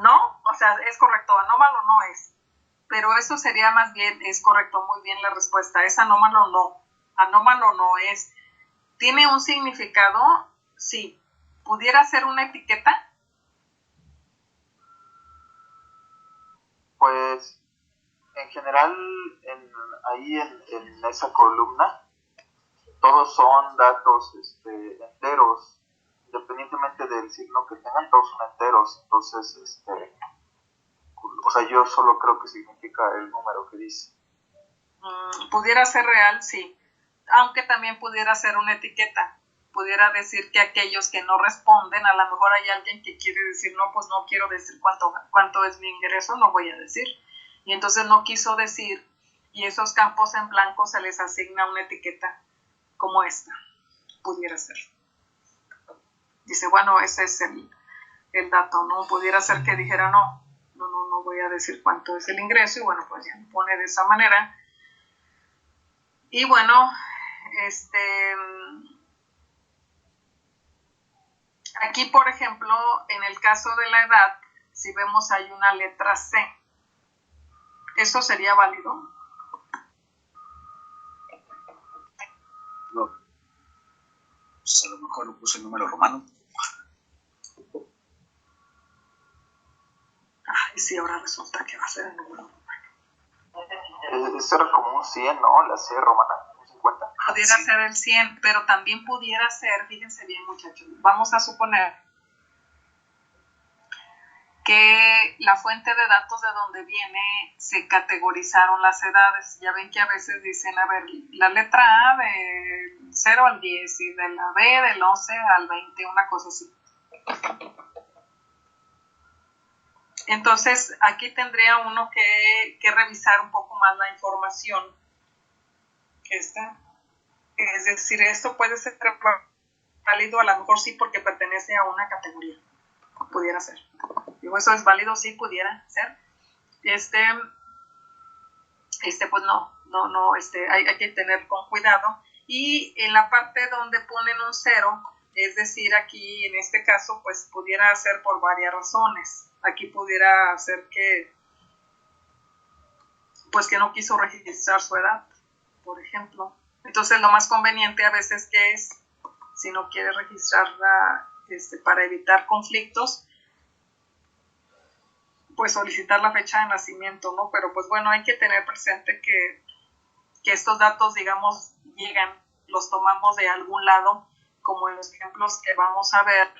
A: No, o sea, es correcto, anómalo no es. Pero eso sería más bien, es correcto, muy bien la respuesta. Es anómalo no es. ¿Tiene un significado? Sí. ¿Pudiera ser una etiqueta?
C: Pues, en general, ahí en esa columna, todos son datos enteros, independientemente del signo que tengan, todos son enteros. Entonces, o sea, yo solo creo que significa el número que dice.
A: Pudiera ser real, sí. Aunque también pudiera ser una etiqueta. Pudiera decir que aquellos que no responden, a lo mejor hay alguien que quiere decir, no, pues no quiero decir cuánto es mi ingreso, no voy a decir. Y entonces no quiso decir, y esos campos en blanco se les asigna una etiqueta como esta. Pudiera ser. Dice, bueno, ese es el dato, ¿no? Pudiera ser que dijera, no voy a decir cuánto es el ingreso, y bueno, pues ya me pone de esa manera. Y bueno, aquí, por ejemplo, en el caso de la edad, si vemos hay una letra C. ¿Eso sería válido?
G: No. Pues a lo mejor lo puse en número romano.
A: Ay, sí, ahora resulta que va a ser el número romano.
C: Eso era como un 100, ¿no? La C romana, un 50.
A: Pudiera ser el 100, pero también pudiera ser, fíjense bien muchachos, vamos a suponer que la fuente de datos de donde viene se categorizaron las edades. Ya ven que a veces dicen, a ver, la letra A de 0 al 10 y de la B del 11 al 20, una cosa así. Entonces, aquí tendría uno que revisar un poco más la información. Es decir, esto puede ser válido, a lo mejor sí porque pertenece a una categoría. Pudiera ser. Digo, eso es válido, sí, pudiera ser. Pues no, hay que tener con cuidado. Y en la parte donde ponen un 0, es decir, aquí en este caso, pues pudiera ser por varias razones. Aquí pudiera ser que no quiso registrar su edad, por ejemplo. Entonces, lo más conveniente a veces que es, si no quiere registrarla para evitar conflictos, pues solicitar la fecha de nacimiento, ¿no? Pero pues bueno, hay que tener presente que estos datos, digamos, llegan, los tomamos de algún lado, como en los ejemplos que vamos a ver,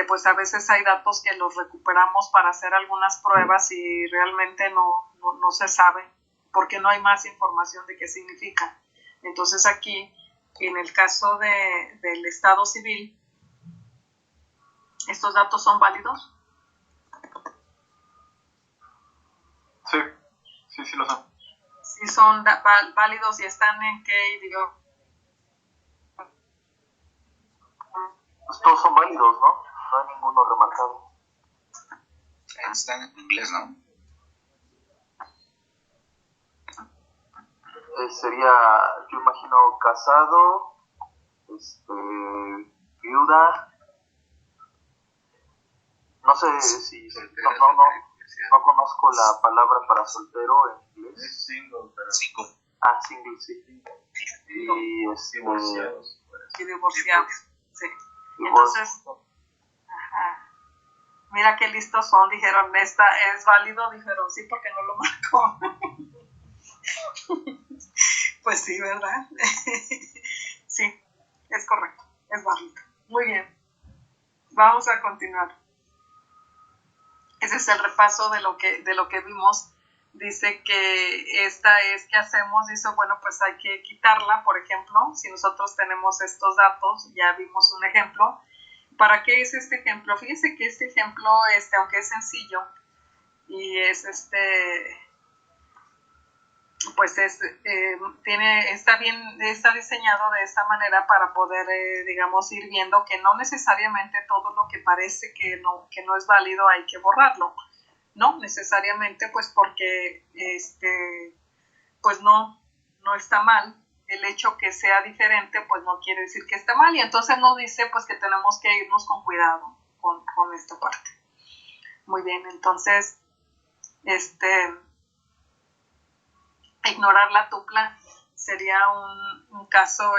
A: pues a veces hay datos que los recuperamos para hacer algunas pruebas y realmente no se sabe porque no hay más información de qué significa. Entonces aquí, en el caso del Estado civil, ¿estos datos son válidos?
C: Sí lo son.
A: Sí son válidos y están en qué idioma.
C: Pues todos son válidos, ¿no? No hay ninguno remarcado.
G: Están en inglés, ¿no?
C: Sería, yo imagino, casado, viuda. No sé si no conozco la palabra para soltero en inglés.
H: Es single, pero...
C: Single, sí. Y
H: divorciados.
A: Y divorciados, sí. Entonces, mira qué listos son, dijeron, ¿esta es válido? Dijeron, sí, porque no lo marcó. Pues sí, ¿verdad? Sí, es correcto, es válido. Muy bien, vamos a continuar. Ese es el repaso de lo que vimos. Dice que esta es que hacemos, dice, bueno, pues hay que quitarla, por ejemplo, si nosotros tenemos estos datos, ya vimos un ejemplo. ¿Para qué es este ejemplo? Fíjense que este ejemplo, aunque es sencillo y es pues está diseñado de esta manera para poder, digamos, ir viendo que no necesariamente todo lo que parece que no es válido hay que borrarlo. No necesariamente, pues porque pues no está mal. El hecho que sea diferente, pues no quiere decir que está mal, y entonces nos dice pues que tenemos que irnos con cuidado con esta parte. Muy bien, entonces ignorar la tupla sería un caso,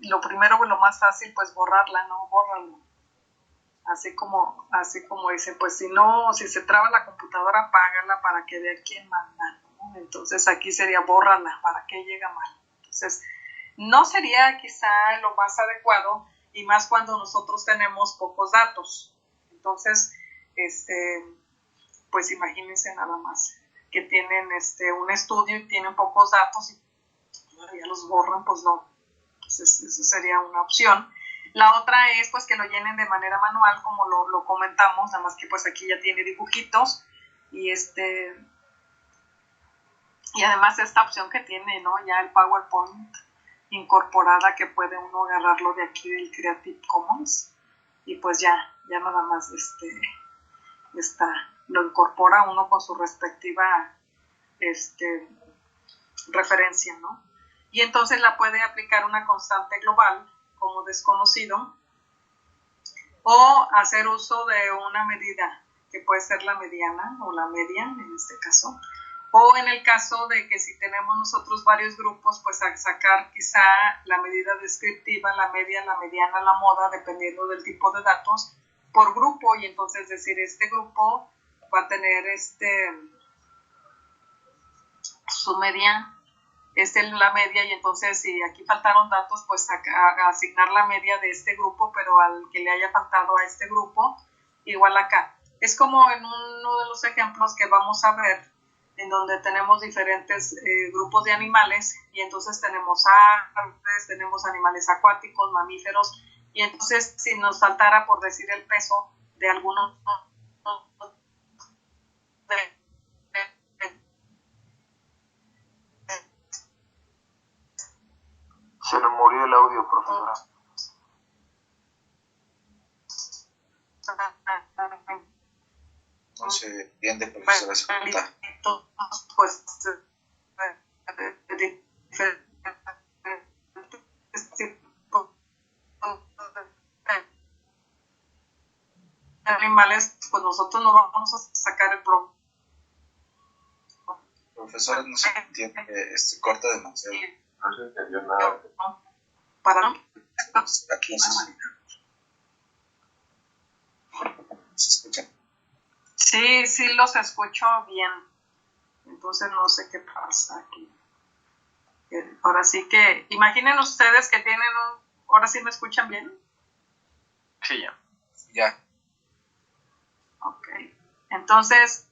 A: lo primero, lo más fácil, pues borrarla, no, bórralo. Así como dice, pues si se traba la computadora, apágala para que vea quién manda, ¿no? Entonces aquí sería bórrala, para que llega mal. Entonces no sería quizá lo más adecuado, y más cuando nosotros tenemos pocos datos. Entonces, pues imagínense nada más que tienen un estudio y tienen pocos datos y todavía los borran, pues no. Entonces eso sería una opción. La otra es pues que lo llenen de manera manual, como lo comentamos, nada más que pues aquí ya tiene dibujitos y y además esta opción que tiene, ¿no? Ya el PowerPoint incorporada, que puede uno agarrarlo de aquí del Creative Commons y pues ya nada más lo incorpora uno con su respectiva referencia, ¿no? Y entonces la puede aplicar una constante global como desconocido, o hacer uso de una medida que puede ser la mediana o la media en este caso, o en el caso de que si tenemos nosotros varios grupos, pues a sacar quizá la medida descriptiva, la media, la mediana, la moda, dependiendo del tipo de datos por grupo, y entonces decir, este grupo va a tener su media, la media, y entonces si aquí faltaron datos, pues a asignar la media de este grupo, pero al que le haya faltado a este grupo, igual acá. Es como en uno de los ejemplos que vamos a ver, en donde tenemos diferentes grupos de animales, y entonces tenemos aves, tenemos animales acuáticos, mamíferos, y entonces si nos faltara, por decir, el peso de algunos
C: Se me murió el audio, profesora.
G: No se entiende, profesora, se corta.
A: Pues animales, pues nosotros no vamos a sacar el problema.
G: Profesora, no se entiende, corta demasiado.
H: No se entendió nada.
A: Para
G: aquí se escucha.
A: Sí, los escucho bien. Entonces no sé qué pasa aquí. Ahora sí que, imaginen ustedes que tienen ¿Ahora sí me escuchan bien?
E: Sí, ya.
F: Ya.
A: Ok. Entonces,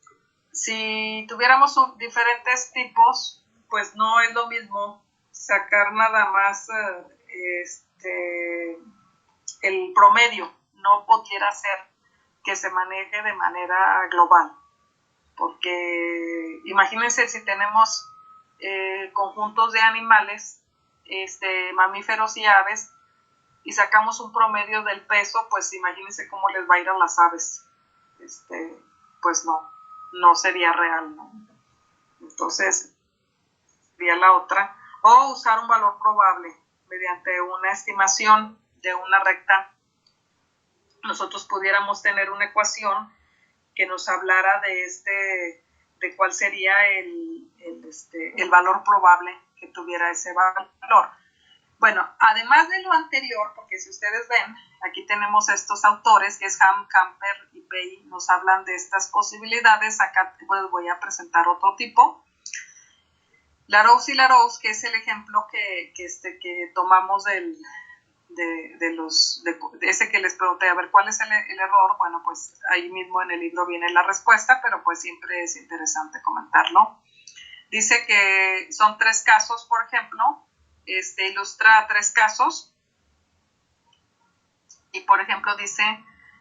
A: si tuviéramos diferentes tipos, pues no es lo mismo sacar nada más el promedio. No pudiera ser que se maneje de manera global. Porque imagínense si tenemos conjuntos de animales, mamíferos y aves, y sacamos un promedio del peso, pues imagínense cómo les va a ir a las aves. Pues no sería real, ¿no? Entonces, sería la otra. O usar un valor probable mediante una estimación de una recta. Nosotros pudiéramos tener una ecuación que nos hablara de cuál sería el valor probable que tuviera ese valor. Bueno, además de lo anterior, porque si ustedes ven, aquí tenemos estos autores, que es Ham, Camper y Pei, nos hablan de estas posibilidades. Acá pues voy a presentar otro tipo. Larousse y Larousse, que es el ejemplo que tomamos de ese que les pregunté, a ver, ¿cuál es el error? Bueno, pues ahí mismo en el libro viene la respuesta, pero pues siempre es interesante comentarlo. Dice que son 3 casos, por ejemplo, ilustra 3 casos, y por ejemplo dice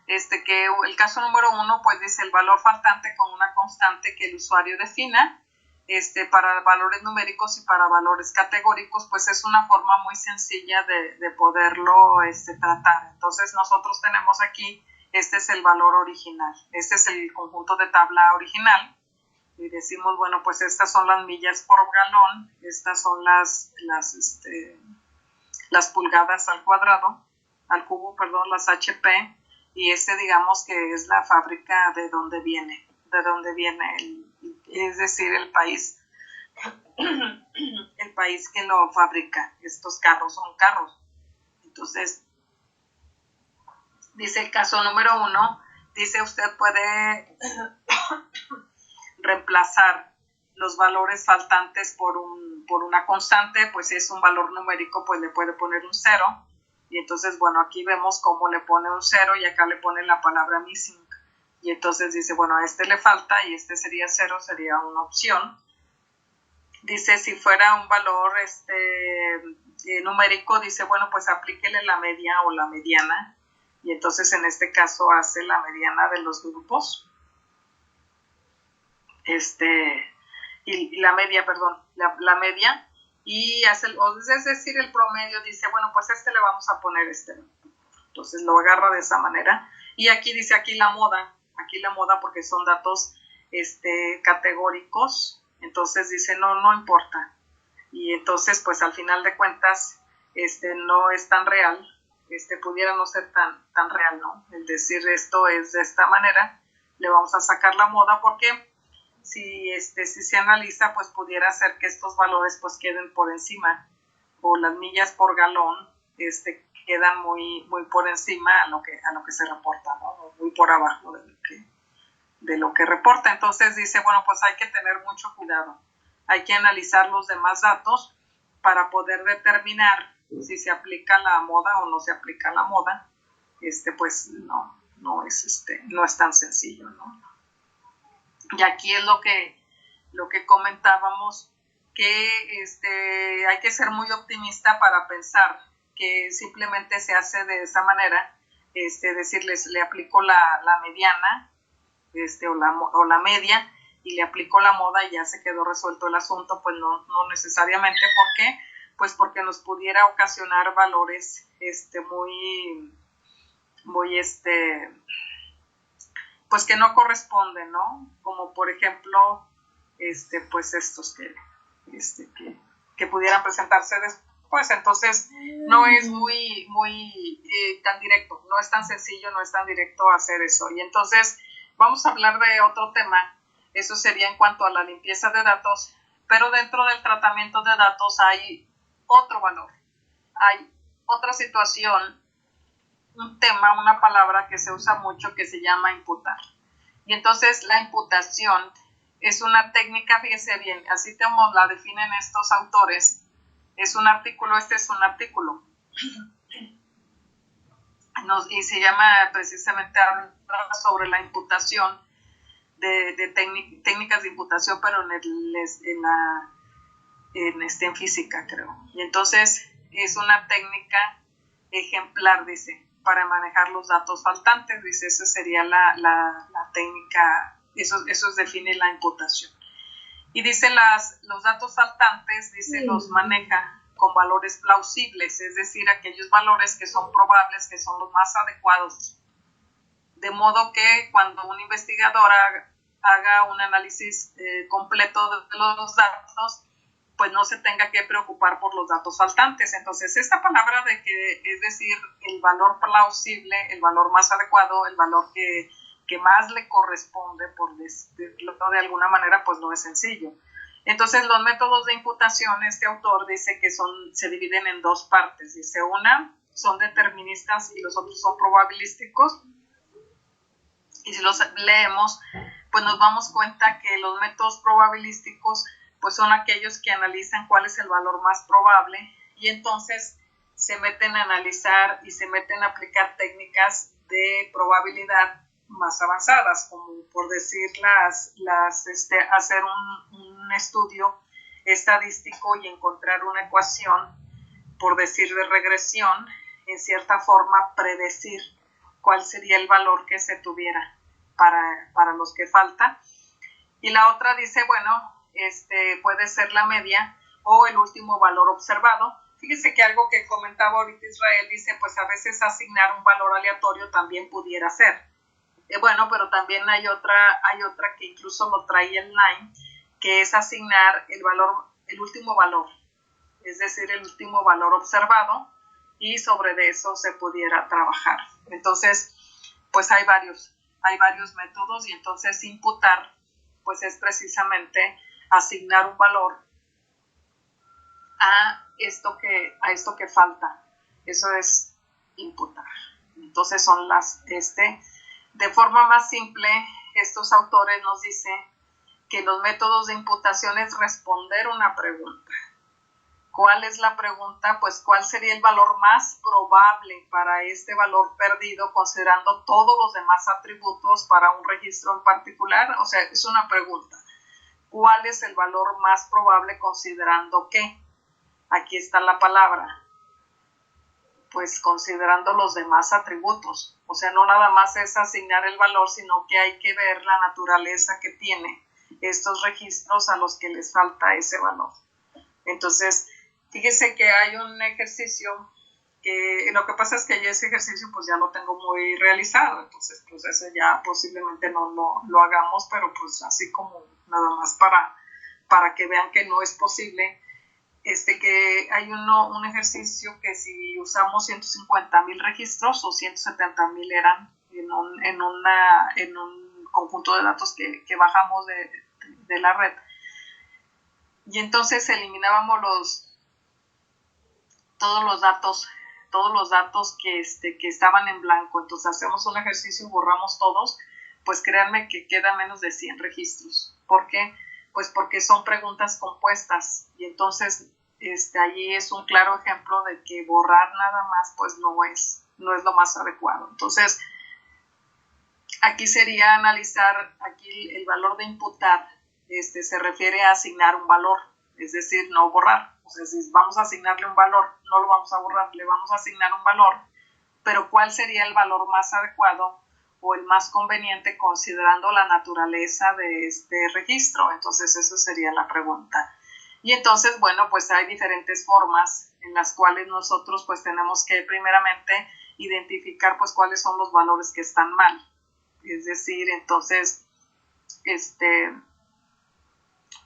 A: que el caso número 1, pues dice el valor faltante con una constante que el usuario defina, para valores numéricos y para valores categóricos, pues es una forma muy sencilla de poderlo tratar. Entonces nosotros tenemos aquí, este es el valor original, este es el conjunto de tabla original, y decimos, bueno, pues estas son las millas por galón, estas son las pulgadas al cubo, las HP, y digamos que es la fábrica de donde viene es decir, el país que lo fabrica. Estos carros son carros. Entonces, dice el caso número 1, dice usted puede reemplazar los valores faltantes por una constante, pues si es un valor numérico, pues le puede poner un 0, y entonces, bueno, aquí vemos cómo le pone un 0 y acá le pone la palabra missing, y entonces dice, bueno, a le falta y sería 0, sería una opción. Dice, si fuera un valor numérico, dice, bueno, pues aplíquele la media o la mediana, y entonces en este caso hace la mediana de los grupos, y la media, la media, y hace, es decir, el promedio, dice, bueno, pues le vamos a poner entonces lo agarra de esa manera, y aquí dice, aquí la moda, porque son datos categóricos, entonces dice, no importa, y entonces pues al final de cuentas no es tan real, pudiera no ser tan real, ¿no? El decir esto es de esta manera, le vamos a sacar la moda, porque si se analiza, pues pudiera ser que estos valores pues queden por encima, o las millas por galón quedan muy por encima a lo que se reporta, ¿no? Muy por abajo de lo que reporta. Entonces dice, bueno, pues hay que tener mucho cuidado, hay que analizar los demás datos para poder determinar si se aplica la moda o no se aplica la moda. Pues no es tan sencillo, ¿no? Y aquí es lo que comentábamos, que hay que ser muy optimista para pensar que simplemente se hace de esa manera, decirles, le aplico la mediana, o la media, y le aplicó la moda y ya se quedó resuelto el asunto. Pues no necesariamente. ¿Por qué? Pues porque nos pudiera ocasionar valores muy pues que no corresponden, ¿no? Como por ejemplo, pues estos que pudieran presentarse después. Entonces no es muy tan directo, no es tan sencillo, no es tan directo hacer eso. Y entonces vamos a hablar de otro tema. Eso sería en cuanto a la limpieza de datos, pero dentro del tratamiento de datos hay otro valor, hay otra situación, un tema, una palabra que se usa mucho que se llama imputar. Y entonces la imputación es una técnica, fíjese bien, así como la definen estos autores, es un artículo, es un artículo. y se llama precisamente, habla sobre la imputación de técnicas de imputación, pero en física, creo. Y entonces es una técnica ejemplar, dice, para manejar los datos faltantes, dice, esa sería la técnica, eso define la imputación. Y dice, los datos faltantes, dice, los maneja con valores plausibles, es decir, aquellos valores que son probables, que son los más adecuados. De modo que cuando un investigador haga un análisis completo de los datos, pues no se tenga que preocupar por los datos faltantes. Entonces, esta palabra de que, es decir, el valor plausible, el valor más adecuado, el valor que más le corresponde, por decirlo de alguna manera, pues no es sencillo. Entonces, los métodos de imputación, este autor dice que se dividen en dos partes. Dice, una son deterministas y los otros son probabilísticos. Y si los leemos, pues nos damos cuenta que los métodos probabilísticos pues son aquellos que analizan cuál es el valor más probable y entonces se meten a analizar y se meten a aplicar técnicas de probabilidad más avanzadas, como por decir hacer un estudio estadístico y encontrar una ecuación, por decir de regresión, en cierta forma predecir cuál sería el valor que se tuviera para los que faltan. Y la otra dice, bueno, puede ser la media o el último valor observado. Fíjese que algo que comentaba ahorita Israel, dice, pues a veces asignar un valor aleatorio también pudiera ser. Bueno, pero también hay otra que incluso lo trae en line, que es asignar el último valor, es decir, el último valor observado, y sobre eso se pudiera trabajar. Entonces, pues hay varios métodos, y entonces imputar, pues es precisamente asignar un valor a esto que falta. Eso es imputar. Entonces son de forma más simple, estos autores nos dicen que los métodos de imputación es responder una pregunta. ¿Cuál es la pregunta? Pues, ¿cuál sería el valor más probable para este valor perdido, considerando todos los demás atributos para un registro en particular? O sea, es una pregunta. ¿Cuál es el valor más probable considerando qué? Aquí está la palabra. Pues considerando los demás atributos. O sea, no nada más es asignar el valor, sino que hay que ver la naturaleza que tiene estos registros a los que les falta ese valor. Entonces, fíjese que hay un ejercicio que lo que pasa es que ya ese ejercicio pues ya lo tengo muy realizado, entonces pues ese ya posiblemente no lo hagamos, pero pues así como nada más para que vean que no es posible, que hay un ejercicio que si usamos 150,000 registros o 170,000 eran en un conjunto de datos que bajamos de la red, y entonces eliminábamos todos los datos que estaban en blanco. Entonces hacemos un ejercicio y borramos todos, pues créanme que queda menos de 100 registros. ¿Por qué? Pues porque son preguntas compuestas, y entonces allí es un claro ejemplo de que borrar nada más pues no es lo más adecuado. Entonces aquí sería analizar, aquí el valor de imputar se refiere a asignar un valor, es decir, no borrar. O sea, si vamos a asignarle un valor, no lo vamos a borrar, le vamos a asignar un valor, pero ¿cuál sería el valor más adecuado o el más conveniente considerando la naturaleza de este registro? Entonces, esa sería la pregunta. Y entonces, bueno, pues hay diferentes formas en las cuales nosotros pues tenemos que primeramente identificar pues cuáles son los valores que están mal. Es decir, entonces,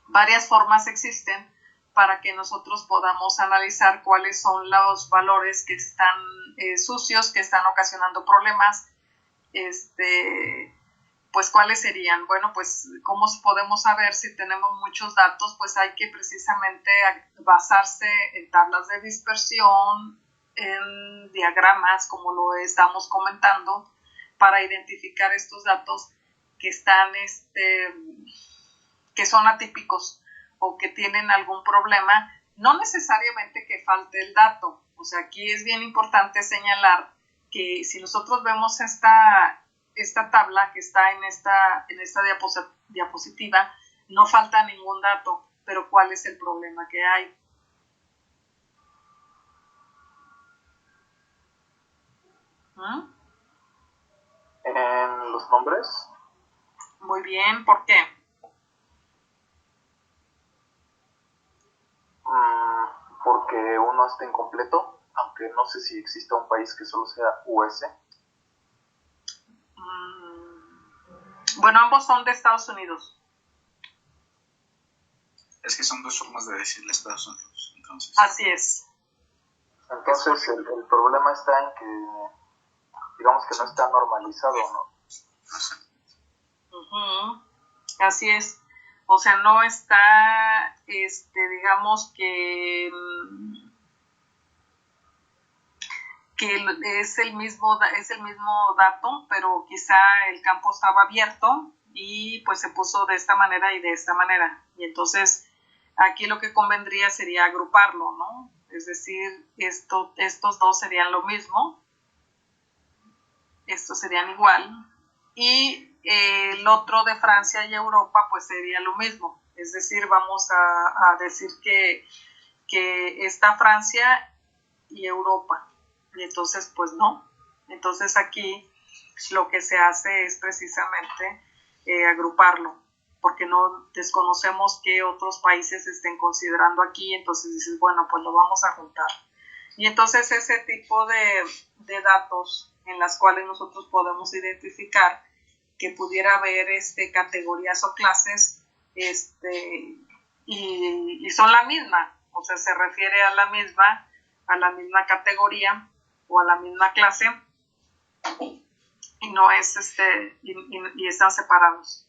A: varias formas existen para que nosotros podamos analizar cuáles son los valores que están sucios, que están ocasionando problemas. Pues ¿cuáles serían? Bueno, pues ¿cómo podemos saber si tenemos muchos datos? Pues hay que precisamente basarse en tablas de dispersión, en diagramas, como lo estamos comentando, para identificar estos datos que están, que son atípicos o que tienen algún problema. No necesariamente que falte el dato. O sea, aquí es bien importante señalar que si nosotros vemos esta tabla que está en esta diapositiva, no falta ningún dato, pero ¿cuál es el problema que hay?
C: En los nombres.
A: Muy bien, ¿por qué?
C: Porque uno está incompleto, aunque no sé si existe un país que solo sea US.
A: Bueno, ambos son de Estados Unidos.
G: Es que son dos formas de decirle Estados Unidos, entonces.
A: Así es.
C: Entonces el problema está en que, digamos que no está normalizado, ¿no?
A: Así es. O sea, no está, digamos que es el mismo dato, pero quizá el campo estaba abierto y pues se puso de esta manera y de esta manera. Y entonces aquí lo que convendría sería agruparlo, ¿no? Es decir, estos dos serían lo mismo, estos serían igual, y el otro de Francia y Europa pues sería lo mismo. Es decir, vamos a decir que está Francia y Europa. Y entonces, pues no. Entonces aquí lo que se hace es precisamente agruparlo, porque no desconocemos qué otros países estén considerando aquí, entonces dices, bueno, pues lo vamos a juntar. Y entonces ese tipo de datos en las cuales nosotros podemos identificar que pudiera haber categorías o clases y son la misma, o sea, se refiere a la misma categoría o a la misma clase y no es y están separados.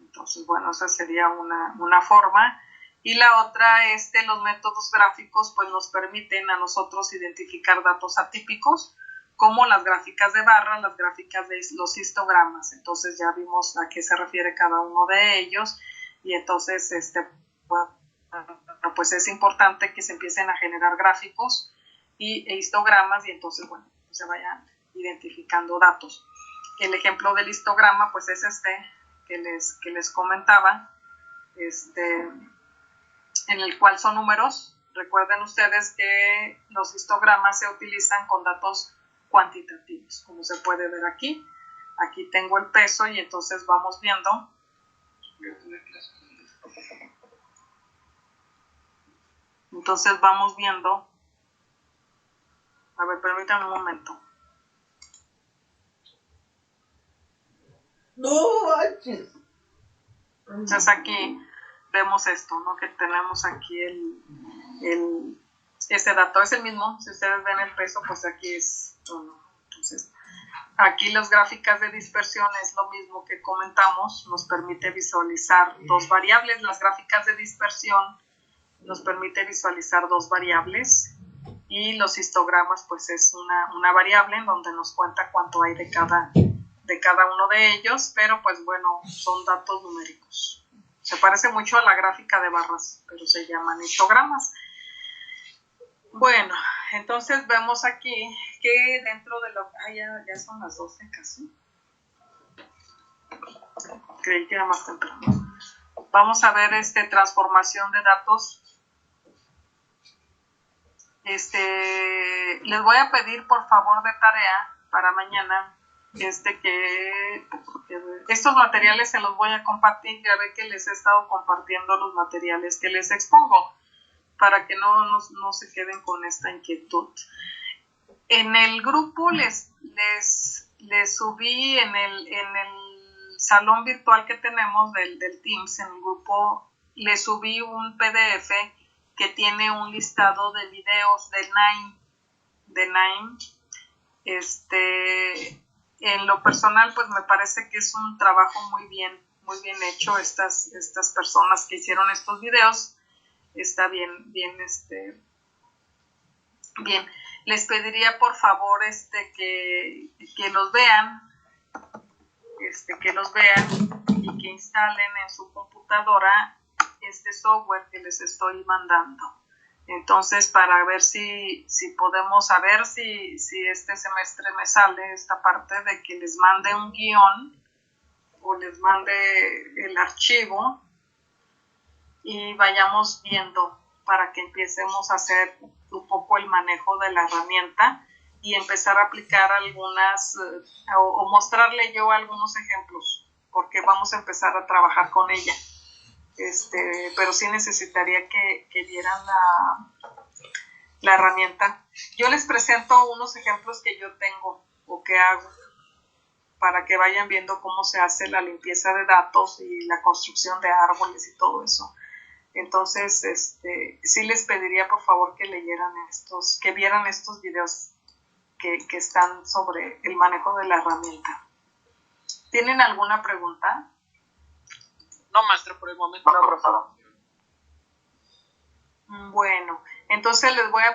A: Entonces, bueno, esa sería una forma. Y la otra es que los métodos gráficos pues nos permiten a nosotros identificar datos atípicos, como las gráficas de barra, las gráficas de los histogramas. Entonces ya vimos a qué se refiere cada uno de ellos y entonces pues es importante que se empiecen a generar gráficos e histogramas y entonces, bueno, se vayan identificando datos. El ejemplo del histograma pues es que les comentaba, en el cual son números. Recuerden ustedes que los histogramas se utilizan con datos cuantitativos, como se puede ver aquí. Aquí tengo el peso y entonces vamos viendo. Entonces vamos viendo. A ver, permítanme un momento.
I: No manches.
A: Entonces aquí vemos esto, ¿no? Que tenemos aquí este dato es el mismo. Si ustedes ven el peso, pues aquí es uno. Entonces, aquí las gráficas de dispersión es lo mismo que comentamos, nos permite visualizar dos variables. Las gráficas de dispersión nos permite visualizar dos variables y los histogramas pues es una variable en donde nos cuenta cuánto hay de cada uno de ellos, pero pues bueno, son datos numéricos. Se parece mucho a la gráfica de barras, pero se llaman histogramas. Bueno, entonces vemos aquí que dentro de lo... ya son las 12 casi. Creí que era más temprano. Vamos a ver transformación de datos. Les voy a pedir por favor de tarea para mañana que estos materiales se los voy a compartir. Ya ve que les he estado compartiendo los materiales que les expongo para que no se queden con esta inquietud. En el grupo les subí en el salón virtual que tenemos del Teams, en el grupo les subí un PDF que tiene un listado de videos de Naim. En lo personal pues me parece que es un trabajo muy bien hecho. Estas personas que hicieron estos videos está bien. Les pediría por favor que los vean, y que instalen en su computadora este software que les estoy mandando. Entonces, para ver si podemos saber si este semestre me sale esta parte de que les mande un guión o les mande el archivo y vayamos viendo para que empecemos a hacer un poco el manejo de la herramienta y empezar a aplicar algunas o mostrarle yo algunos ejemplos, porque vamos a empezar a trabajar con ella. Pero sí necesitaría que vieran la herramienta. Yo les presento unos ejemplos que yo tengo o que hago para que vayan viendo cómo se hace la limpieza de datos y la construcción de árboles y todo eso. Entonces, sí les pediría por favor que leyeran que vieran estos videos que están sobre el manejo de la herramienta. ¿Tienen alguna pregunta?
B: No, maestra, por el momento.
C: No, profesora.
A: Bueno, entonces les voy a